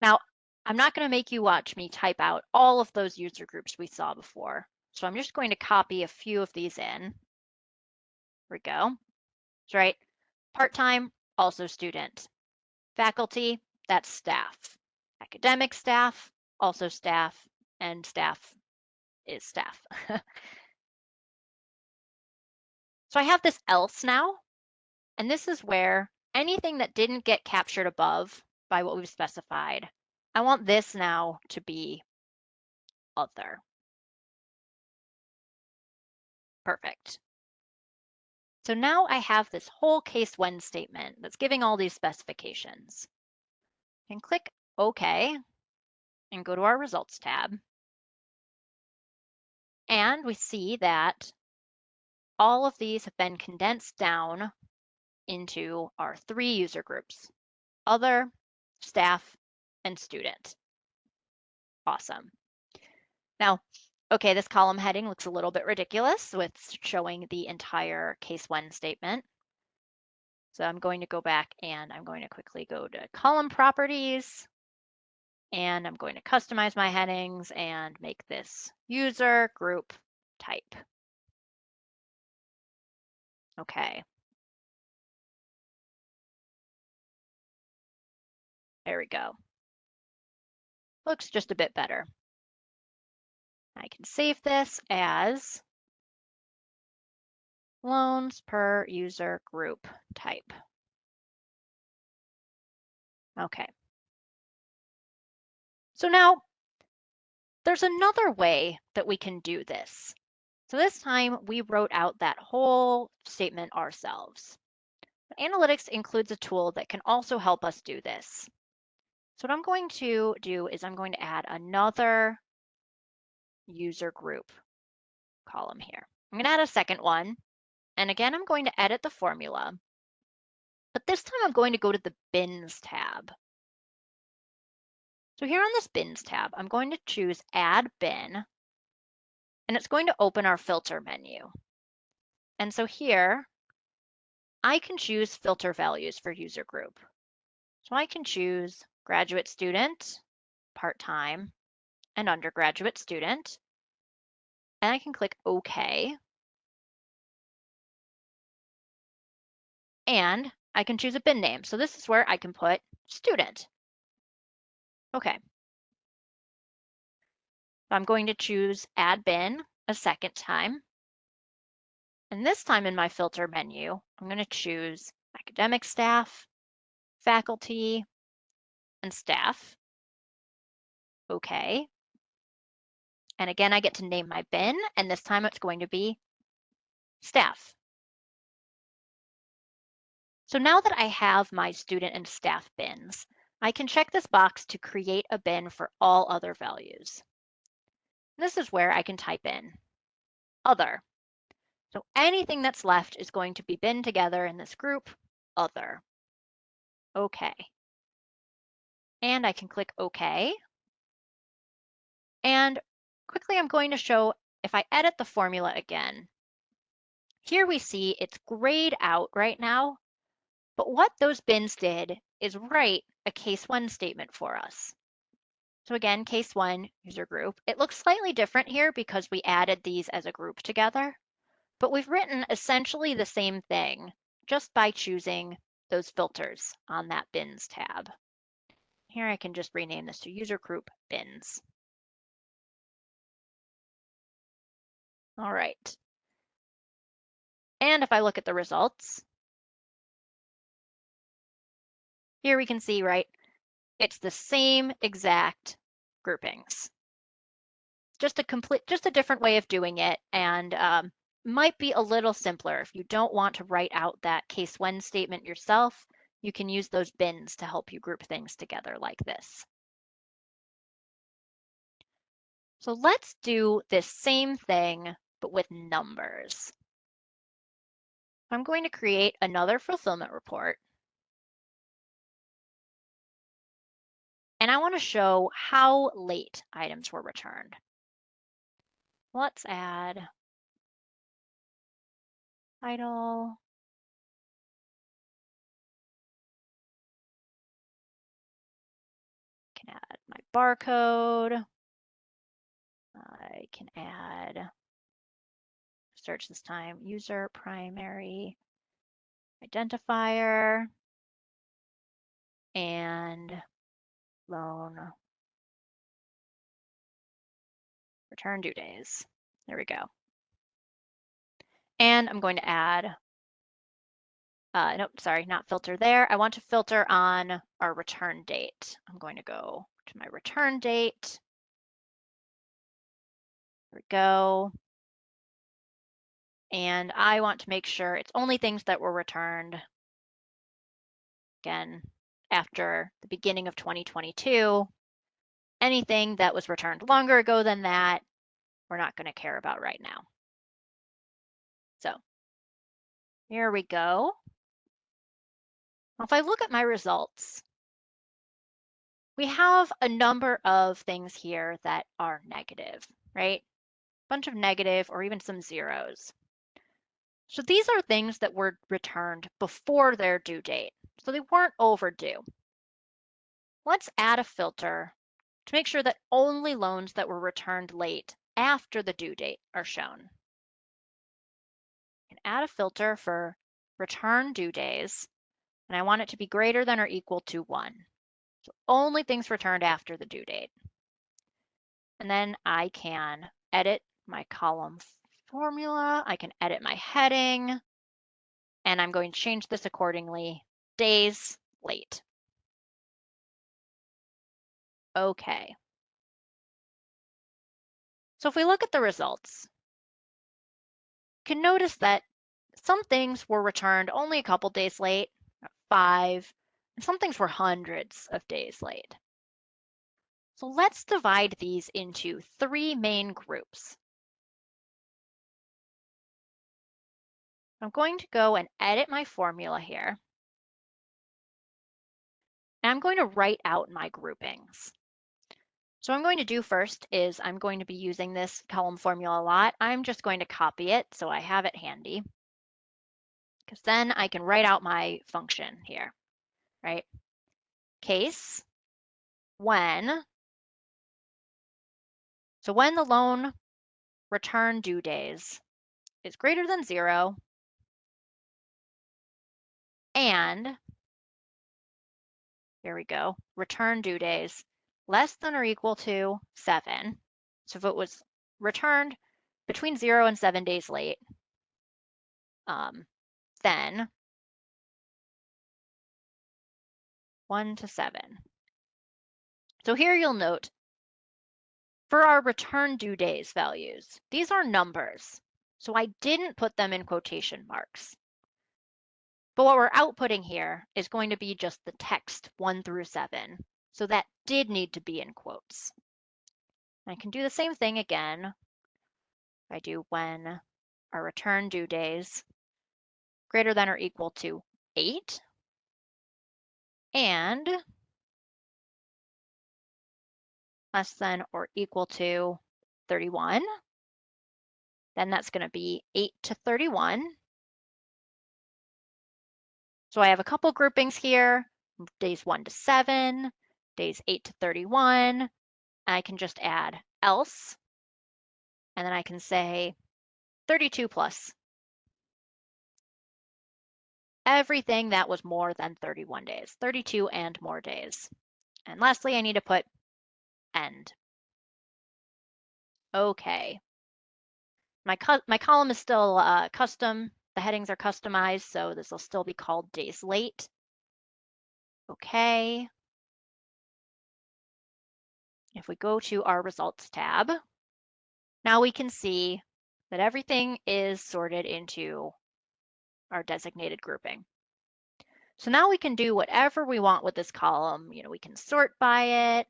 Now, I'm not going to make you watch me type out all of those user groups we saw before. So I'm just going to copy a few of these in. Here we go. That's right. Part-time, also student. Faculty, that's staff. Academic staff, also staff. And staff is staff. So I have this else now, and this is where anything that didn't get captured above by what we've specified, I want this now to be other. Perfect. So now I have this whole case when statement that's giving all these specifications. And click OK and go to our results tab. And we see that all of these have been condensed down into our three user groups: other, staff, and student. Awesome. Now, okay, this column heading looks a little bit ridiculous with showing the entire case when statement. So I'm going to go back and I'm going to quickly go to column properties, and I'm going to customize my headings and make this user group type. Okay. There we go. Looks just a bit better. I can save this as loans per user group type. Okay. So now there's another way that we can do this. So this time we wrote out that whole statement ourselves. Analytics includes a tool that can also help us do this. So what I'm going to do is I'm going to add another user group column here. I'm going to add a second one. And again, I'm going to edit the formula. But this time I'm going to go to the Bins tab. So here on this Bins tab, I'm going to choose Add Bin. And it's going to open our filter menu. And so here, I can choose filter values for user group. So I can choose graduate student, part-time, and undergraduate student. And I can click OK. And I can choose a bin name. So this is where I can put student. Okay. So I'm going to choose Add Bin a second time. And this time in my filter menu, I'm going to choose academic staff, faculty, and staff. Okay. And again, I get to name my bin, and this time it's going to be staff. So now that I have my student and staff bins, I can check this box to create a bin for all other values. This is where I can type in other. So anything that's left is going to be binned together in this group, other. Okay. And I can click OK. And quickly, I'm going to show if I edit the formula again. Here we see it's grayed out right now, but what those bins did is write a case 1 statement for us. So again, case 1, user group. It looks slightly different here because we added these as a group together, but we've written essentially the same thing just by choosing those filters on that bins tab. Here I can just rename this to user group bins. All right. And if I look at the results, here we can see, right, it's the same exact groupings. Just a different way of doing it, and might be a little simpler. If you don't want to write out that case 1 statement yourself, you can use those bins to help you group things together like this. So let's do this same thing, but with numbers. I'm going to create another fulfillment report. And I want to show how late items were returned. Let's add title. I can add my barcode. I can add, search this time, user primary identifier and loan return due days. There we go. And I'm going to add, nope, sorry, not filter there. I want to filter on our return date. I'm going to go to my return date. There we go. And I want to make sure it's only things that were returned, again, after the beginning of 2022. Anything that was returned longer ago than that, we're not going to care about right now. So here we go. If I look at my results, we have a number of things here that are negative, right? A bunch of negative or even some zeros. So these are things that were returned before their due date. So they weren't overdue. Let's add a filter to make sure that only loans that were returned late after the due date are shown. I can add a filter for return due days, and I want it to be greater than or equal to 1. So only things returned after the due date. And then I can edit my column formula. I can edit my heading, and I'm going to change this accordingly. Days late. Okay. So if we look at the results, you can notice that some things were returned only a couple days late, 5, and some things were hundreds of days late. So let's divide these into 3 main groups. I'm going to go and edit my formula here. And I'm going to write out my groupings. So what I'm going to do first is I'm going to be using this column formula a lot. I'm just going to copy it so I have it handy, because then I can write out my function here, right? Case when, so when the loan return due days is greater than 0 and, here we go, return due days less than or equal to 7. So if it was returned between 0 and 7 days late, then 1 to 7. So here you'll note for our return due days values, these are numbers. So I didn't put them in quotation marks. But what we're outputting here is going to be just the text 1 through 7. So that did need to be in quotes. I can do the same thing again. I do when our return due days greater than or equal to 8 and less than or equal to 31. Then that's going to be 8 to 31. So I have a couple groupings here, days 1 to 7, days 8 to 31. I can just add else, and then I can say 32 plus. Everything that was more than 31 days, 32 and more days. And lastly, I need to put end. Okay. My column is still custom. The headings are customized, so this will still be called days late. Okay. If we go to our results tab, now we can see that everything is sorted into our designated grouping. So now we can do whatever we want with this column. We can sort by it,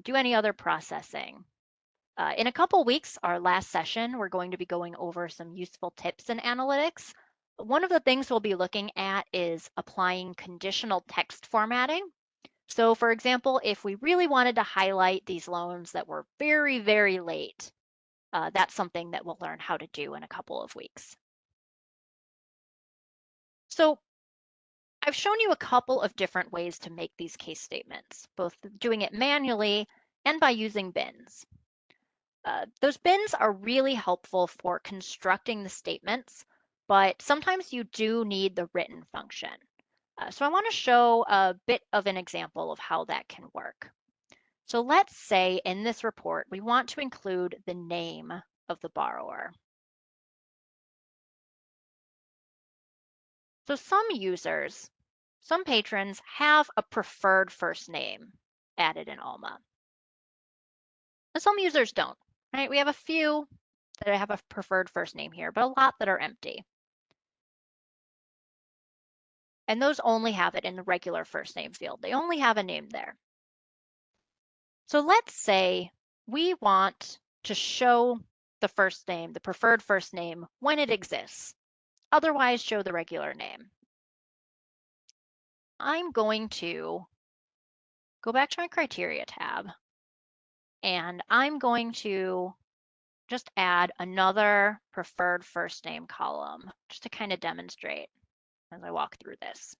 do any other processing. In a couple weeks, our last session, we're going to be going over some useful tips in analytics. One of the things we'll be looking at is applying conditional text formatting. So for example, if we really wanted to highlight these loans that were very, very late, that's something that we'll learn how to do in a couple of weeks. So I've shown you a couple of different ways to make these case statements, both doing it manually and by using bins. Those bins are really helpful for constructing the statements, but sometimes you do need the written function. So I want to show a bit of an example of how that can work. So let's say in this report, we want to include the name of the borrower. So some patrons have a preferred first name added in Alma. And some users don't, right? We have a few that have a preferred first name here, but a lot that are empty. And those only have it in the regular first name field. They only have a name there. So let's say we want to show the first name, the preferred first name, when it exists. Otherwise, show the regular name. I'm going to go back to my criteria tab, and I'm going to just add another preferred first name column just to kind of demonstrate as I walk through this.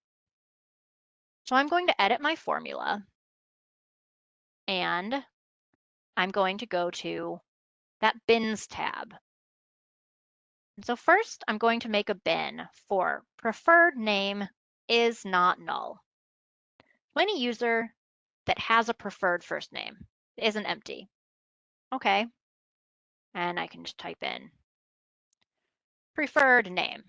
So I'm going to edit my formula, and I'm going to go to that bins tab. And so first, I'm going to make a bin for preferred name is not null. So any user that has a preferred first name. It isn't empty. Okay. And I can just type in preferred name.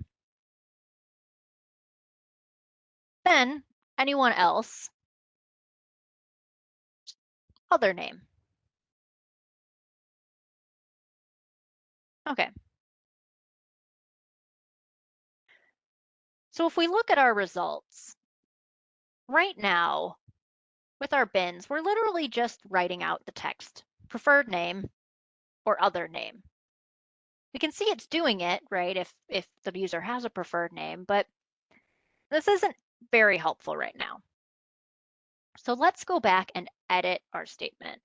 Then anyone else, other name. Okay. So if we look at our results, right now, with our bins, we're literally just writing out the text, preferred name or other name. We can see it's doing it, right, if the user has a preferred name, but this isn't very helpful right now. So let's go back and edit our statement.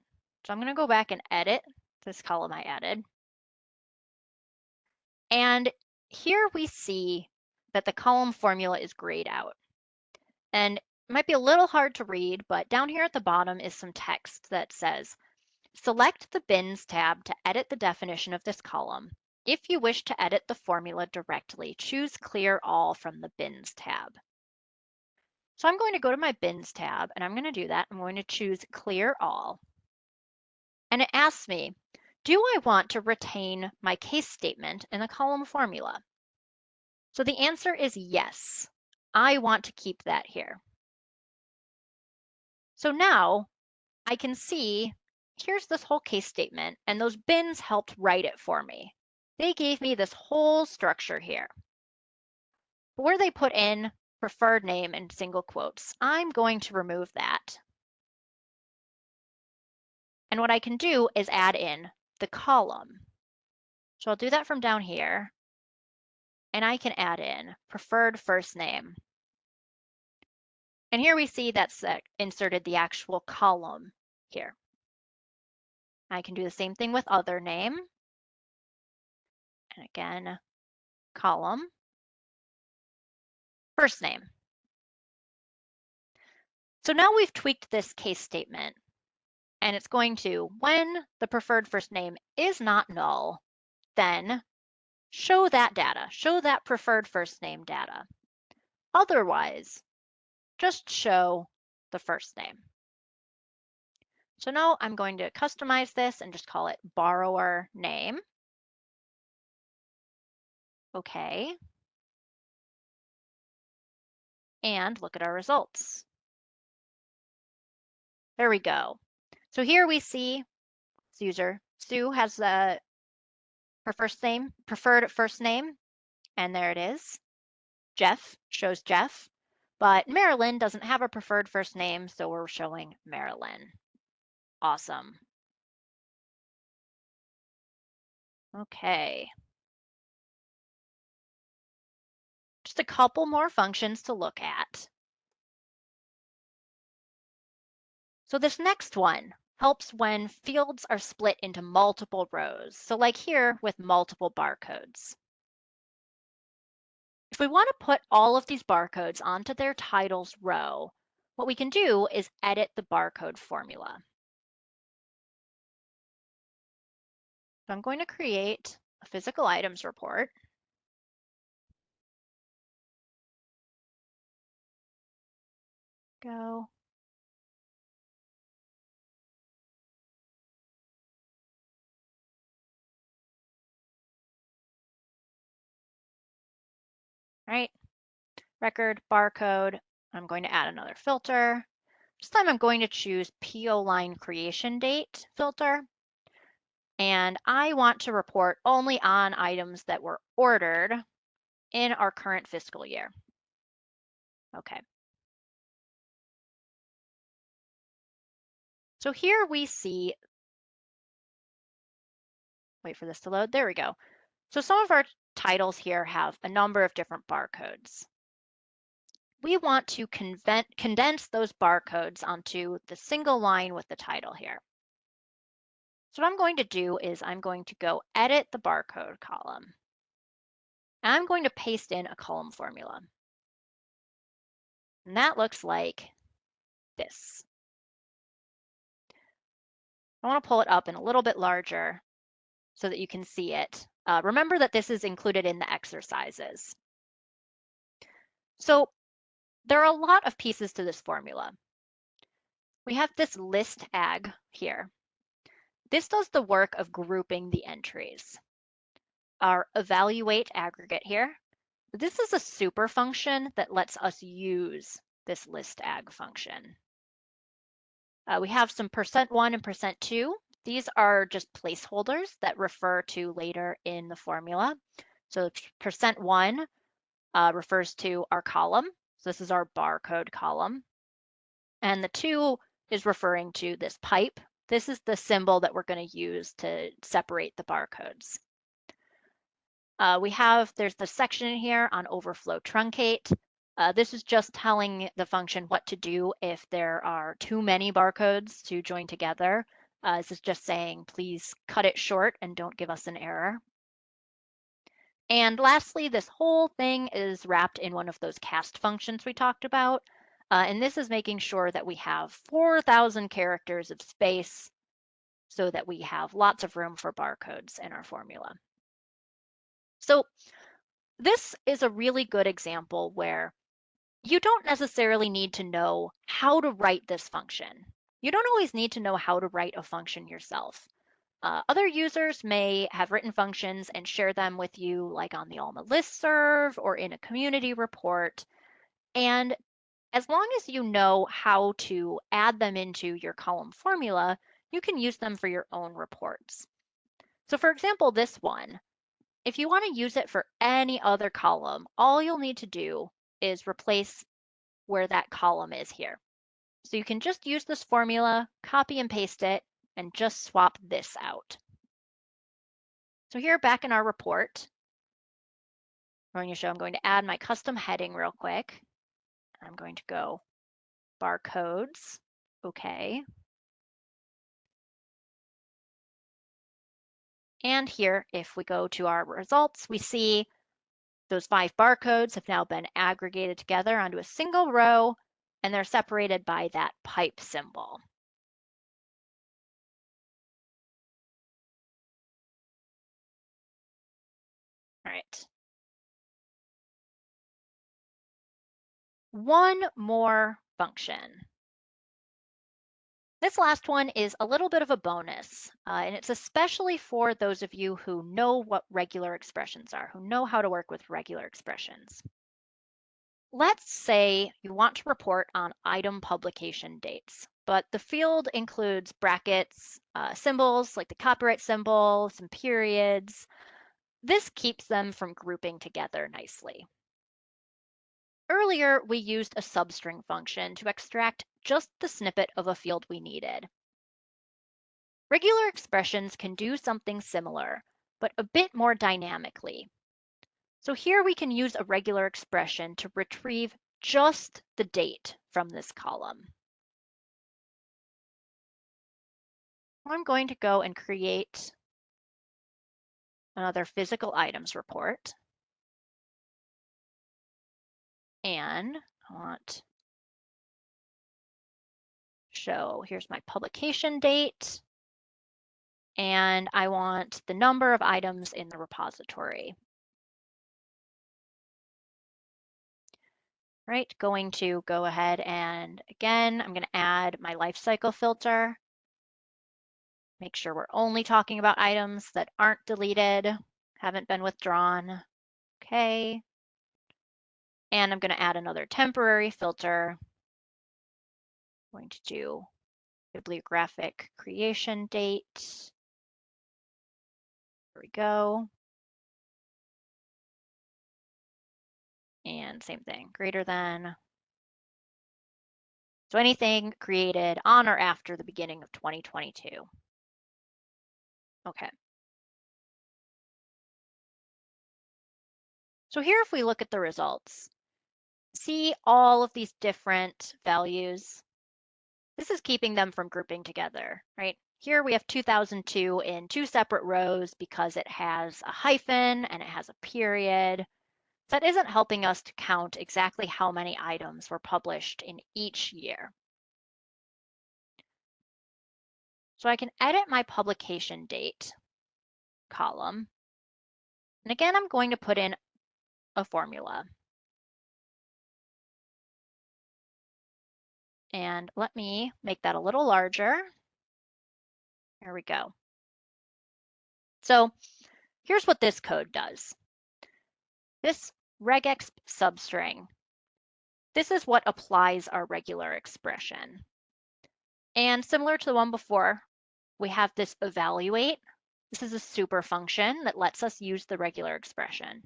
So I'm going to go back and edit this column I added. And here we see that the column formula is grayed out. And it might be a little hard to read, but down here at the bottom is some text that says, select the Bins tab to edit the definition of this column. If you wish to edit the formula directly, choose Clear All from the Bins tab. So I'm going to go to my Bins tab, and I'm going to do that. I'm going to choose Clear All. And it asks me, do I want to retain my case statement in the column formula? So the answer is yes. I want to keep that here. So now I can see, here's this whole case statement, and those bins helped write it for me. They gave me this whole structure here. But where they put in preferred name in single quotes, I'm going to remove that. And what I can do is add in the column. So I'll do that from down here, and I can add in preferred first name. And here we see that's inserted the actual column here. I can do the same thing with other name. And again, column, first name. So now we've tweaked this case statement, and it's going to, when the preferred first name is not null, then show that data, show that preferred first name data. Otherwise, just show the first name. So now I'm going to customize this and just call it borrower name. Okay. And look at our results. There we go. So here we see user Sue has the preferred first name, and there it is. Jeff shows Jeff, but Marilyn doesn't have a preferred first name, so we're showing Marilyn. Awesome. Okay. Just a couple more functions to look at. So this next one helps when fields are split into multiple rows. So like here with multiple barcodes. If we want to put all of these barcodes onto their titles row, what we can do is edit the barcode formula. So I'm going to create a physical items report. Go. Right? Record, barcode. I'm going to add another filter. This time I'm going to choose PO line creation date filter. And I want to report only on items that were ordered in our current fiscal year. Okay. So here we see, wait for this to load, there we go. So some of our titles here have a number of different barcodes. We want to condense those barcodes onto the single line with the title here. So what I'm going to do is I'm going to go edit the barcode column. And I'm going to paste in a column formula. And that looks like this. I want to pull it up and a little bit larger so that you can see it. Remember that this is included in the exercises. So there are a lot of pieces to this formula. We have this list ag here. This does the work of grouping the entries. Our evaluate aggregate here. This is a super function that lets us use this list ag function. We have some %1 and %2. These are just placeholders that refer to later in the formula. So %1 refers to our column. So this is our barcode column. And the 2 is referring to this pipe. This is the symbol that we're going to use to separate the barcodes. There's the section here on overflow truncate. This is just telling the function what to do if there are too many barcodes to join together. This is just saying, please cut it short and don't give us an error. And lastly, this whole thing is wrapped in one of those cast functions we talked about. And this is making sure that we have 4,000 characters of space so that we have lots of room for barcodes in our formula. So this is a really good example where you don't necessarily need to know how to write this function. You don't always need to know how to write a function yourself. Other users may have written functions and share them with you, like on the Alma listserv or in a community report. And as long as you know how to add them into your column formula, you can use them for your own reports. So for example, this one, if you want to use it for any other column, all you'll need to do is replace where that column is here. So you can just use this formula, copy and paste it, and just swap this out. So here back in our report, I'm going to add my custom heading real quick. I'm going to go barcodes, okay. And here, if we go to our results, we see those 5 barcodes have now been aggregated together onto a single row, and they're separated by that pipe symbol. All right. One more function. This last one is a little bit of a bonus, and it's especially for those of you who know what regular expressions are, who know how to work with regular expressions. Let's say you want to report on item publication dates, but the field includes brackets, symbols like the copyright symbol, some periods. This keeps them from grouping together nicely. Earlier, we used a substring function to extract just the snippet of a field we needed. Regular expressions can do something similar, but a bit more dynamically. So here we can use a regular expression to retrieve just the date from this column. I'm going to go and create another physical items report. And I want to show, here's my publication date. And I want the number of items in the repository. Right, going to go ahead and again, I'm going to add my life cycle filter. Make sure we're only talking about items that aren't deleted, haven't been withdrawn. Okay. And I'm going to add another temporary filter. I'm going to do bibliographic creation date. There we go. And same thing, greater than. So anything created on or after the beginning of 2022. Okay. So here, if we look at the results, see all of these different values. This is keeping them from grouping together, right? Here we have 2002 in 2 separate rows because it has a hyphen and it has a period. That isn't helping us to count exactly how many items were published in each year. So I can edit my publication date column. And again, I'm going to put in a formula. And let me make that a little larger. There we go. So here's what this code does. This regex substring, this is what applies our regular expression. And similar to the one before, we have this evaluate. This is a super function that lets us use the regular expression.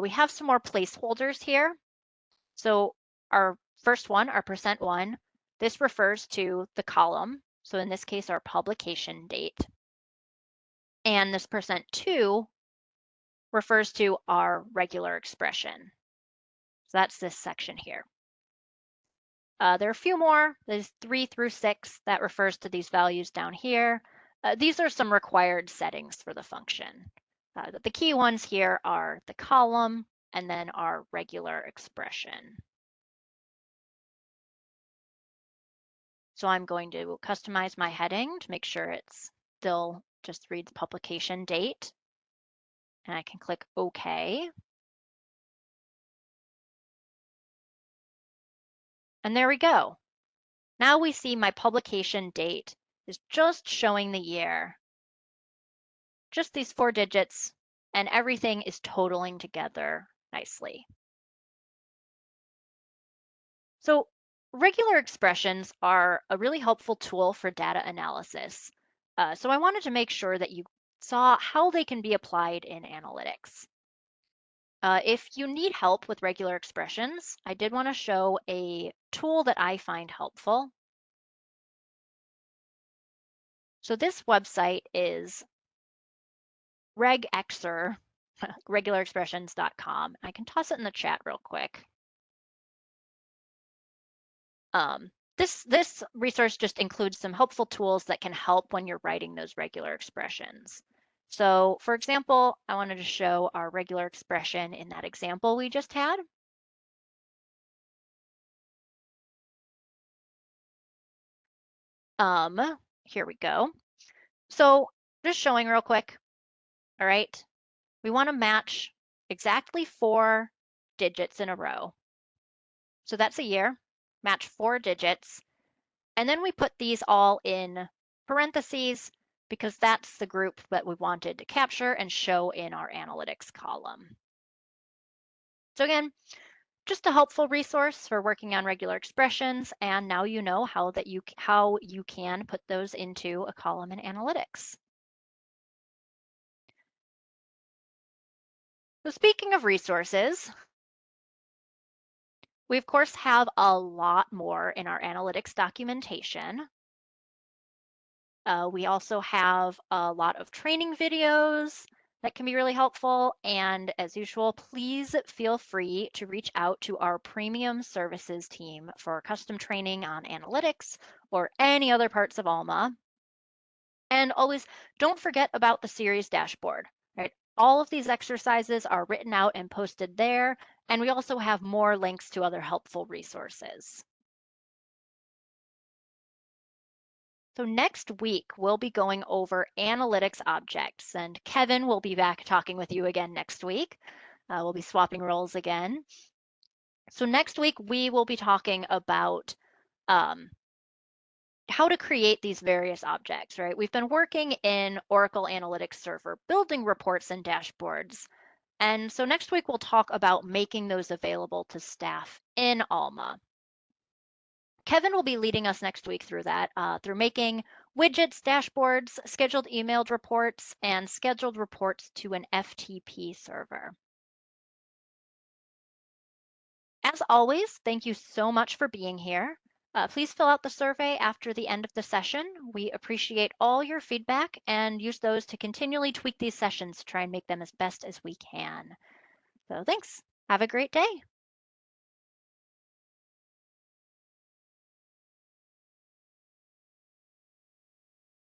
We have some more placeholders here. So our first one, our %1, this refers to the column. So in this case, our publication date. And this %2 refers to our regular expression. So that's this section here. There are a few more. There's 3 through 6 that refers to these values down here. These are some required settings for the function. The key ones here are the column and then our regular expression. So I'm going to customize my heading to make sure it's still just reads publication date. And I can click OK. And there we go. Now we see my publication date is just showing the year. Just these 4 digits, and everything is totaling together nicely. So regular expressions are a really helpful tool for data analysis. So I wanted to make sure that you saw how they can be applied in analytics. If you need help with regular expressions, I did want to show a tool that I find helpful. So this website is regexer, regularexpressions.com. I can toss it in the chat real quick. This resource just includes some helpful tools that can help when you're writing those regular expressions. So for example, I wanted to show our regular expression in that example we just had. Here we go. So just showing real quick, all right, we want to match exactly 4 digits in a row. So that's a year, match 4 digits. And then we put these all in parentheses because that's the group that we wanted to capture and show in our analytics column. So again, just a helpful resource for working on regular expressions, and now you know how you can put those into a column in analytics. So speaking of resources, we of course have a lot more in our analytics documentation. We also have a lot of training videos that can be really helpful. And as usual, please feel free to reach out to our premium services team for custom training on analytics or any other parts of Alma. And always don't forget about the series dashboard, right? All of these exercises are written out and posted there. And we also have more links to other helpful resources. So next week, we'll be going over analytics objects, and Kevin will be back talking with you again next week. We'll be swapping roles again. So next week, we will be talking about how to create these various objects, right? We've been working in Oracle Analytics Server, building reports and dashboards. And so next week, we'll talk about making those available to staff in Alma. Kevin will be leading us next week through that, through making widgets, dashboards, scheduled emailed reports, and scheduled reports to an FTP server. As always, thank you so much for being here. Please fill out the survey after the end of the session. We appreciate all your feedback and use those to continually tweak these sessions to try and make them as best as we can. So thanks. Have a great day.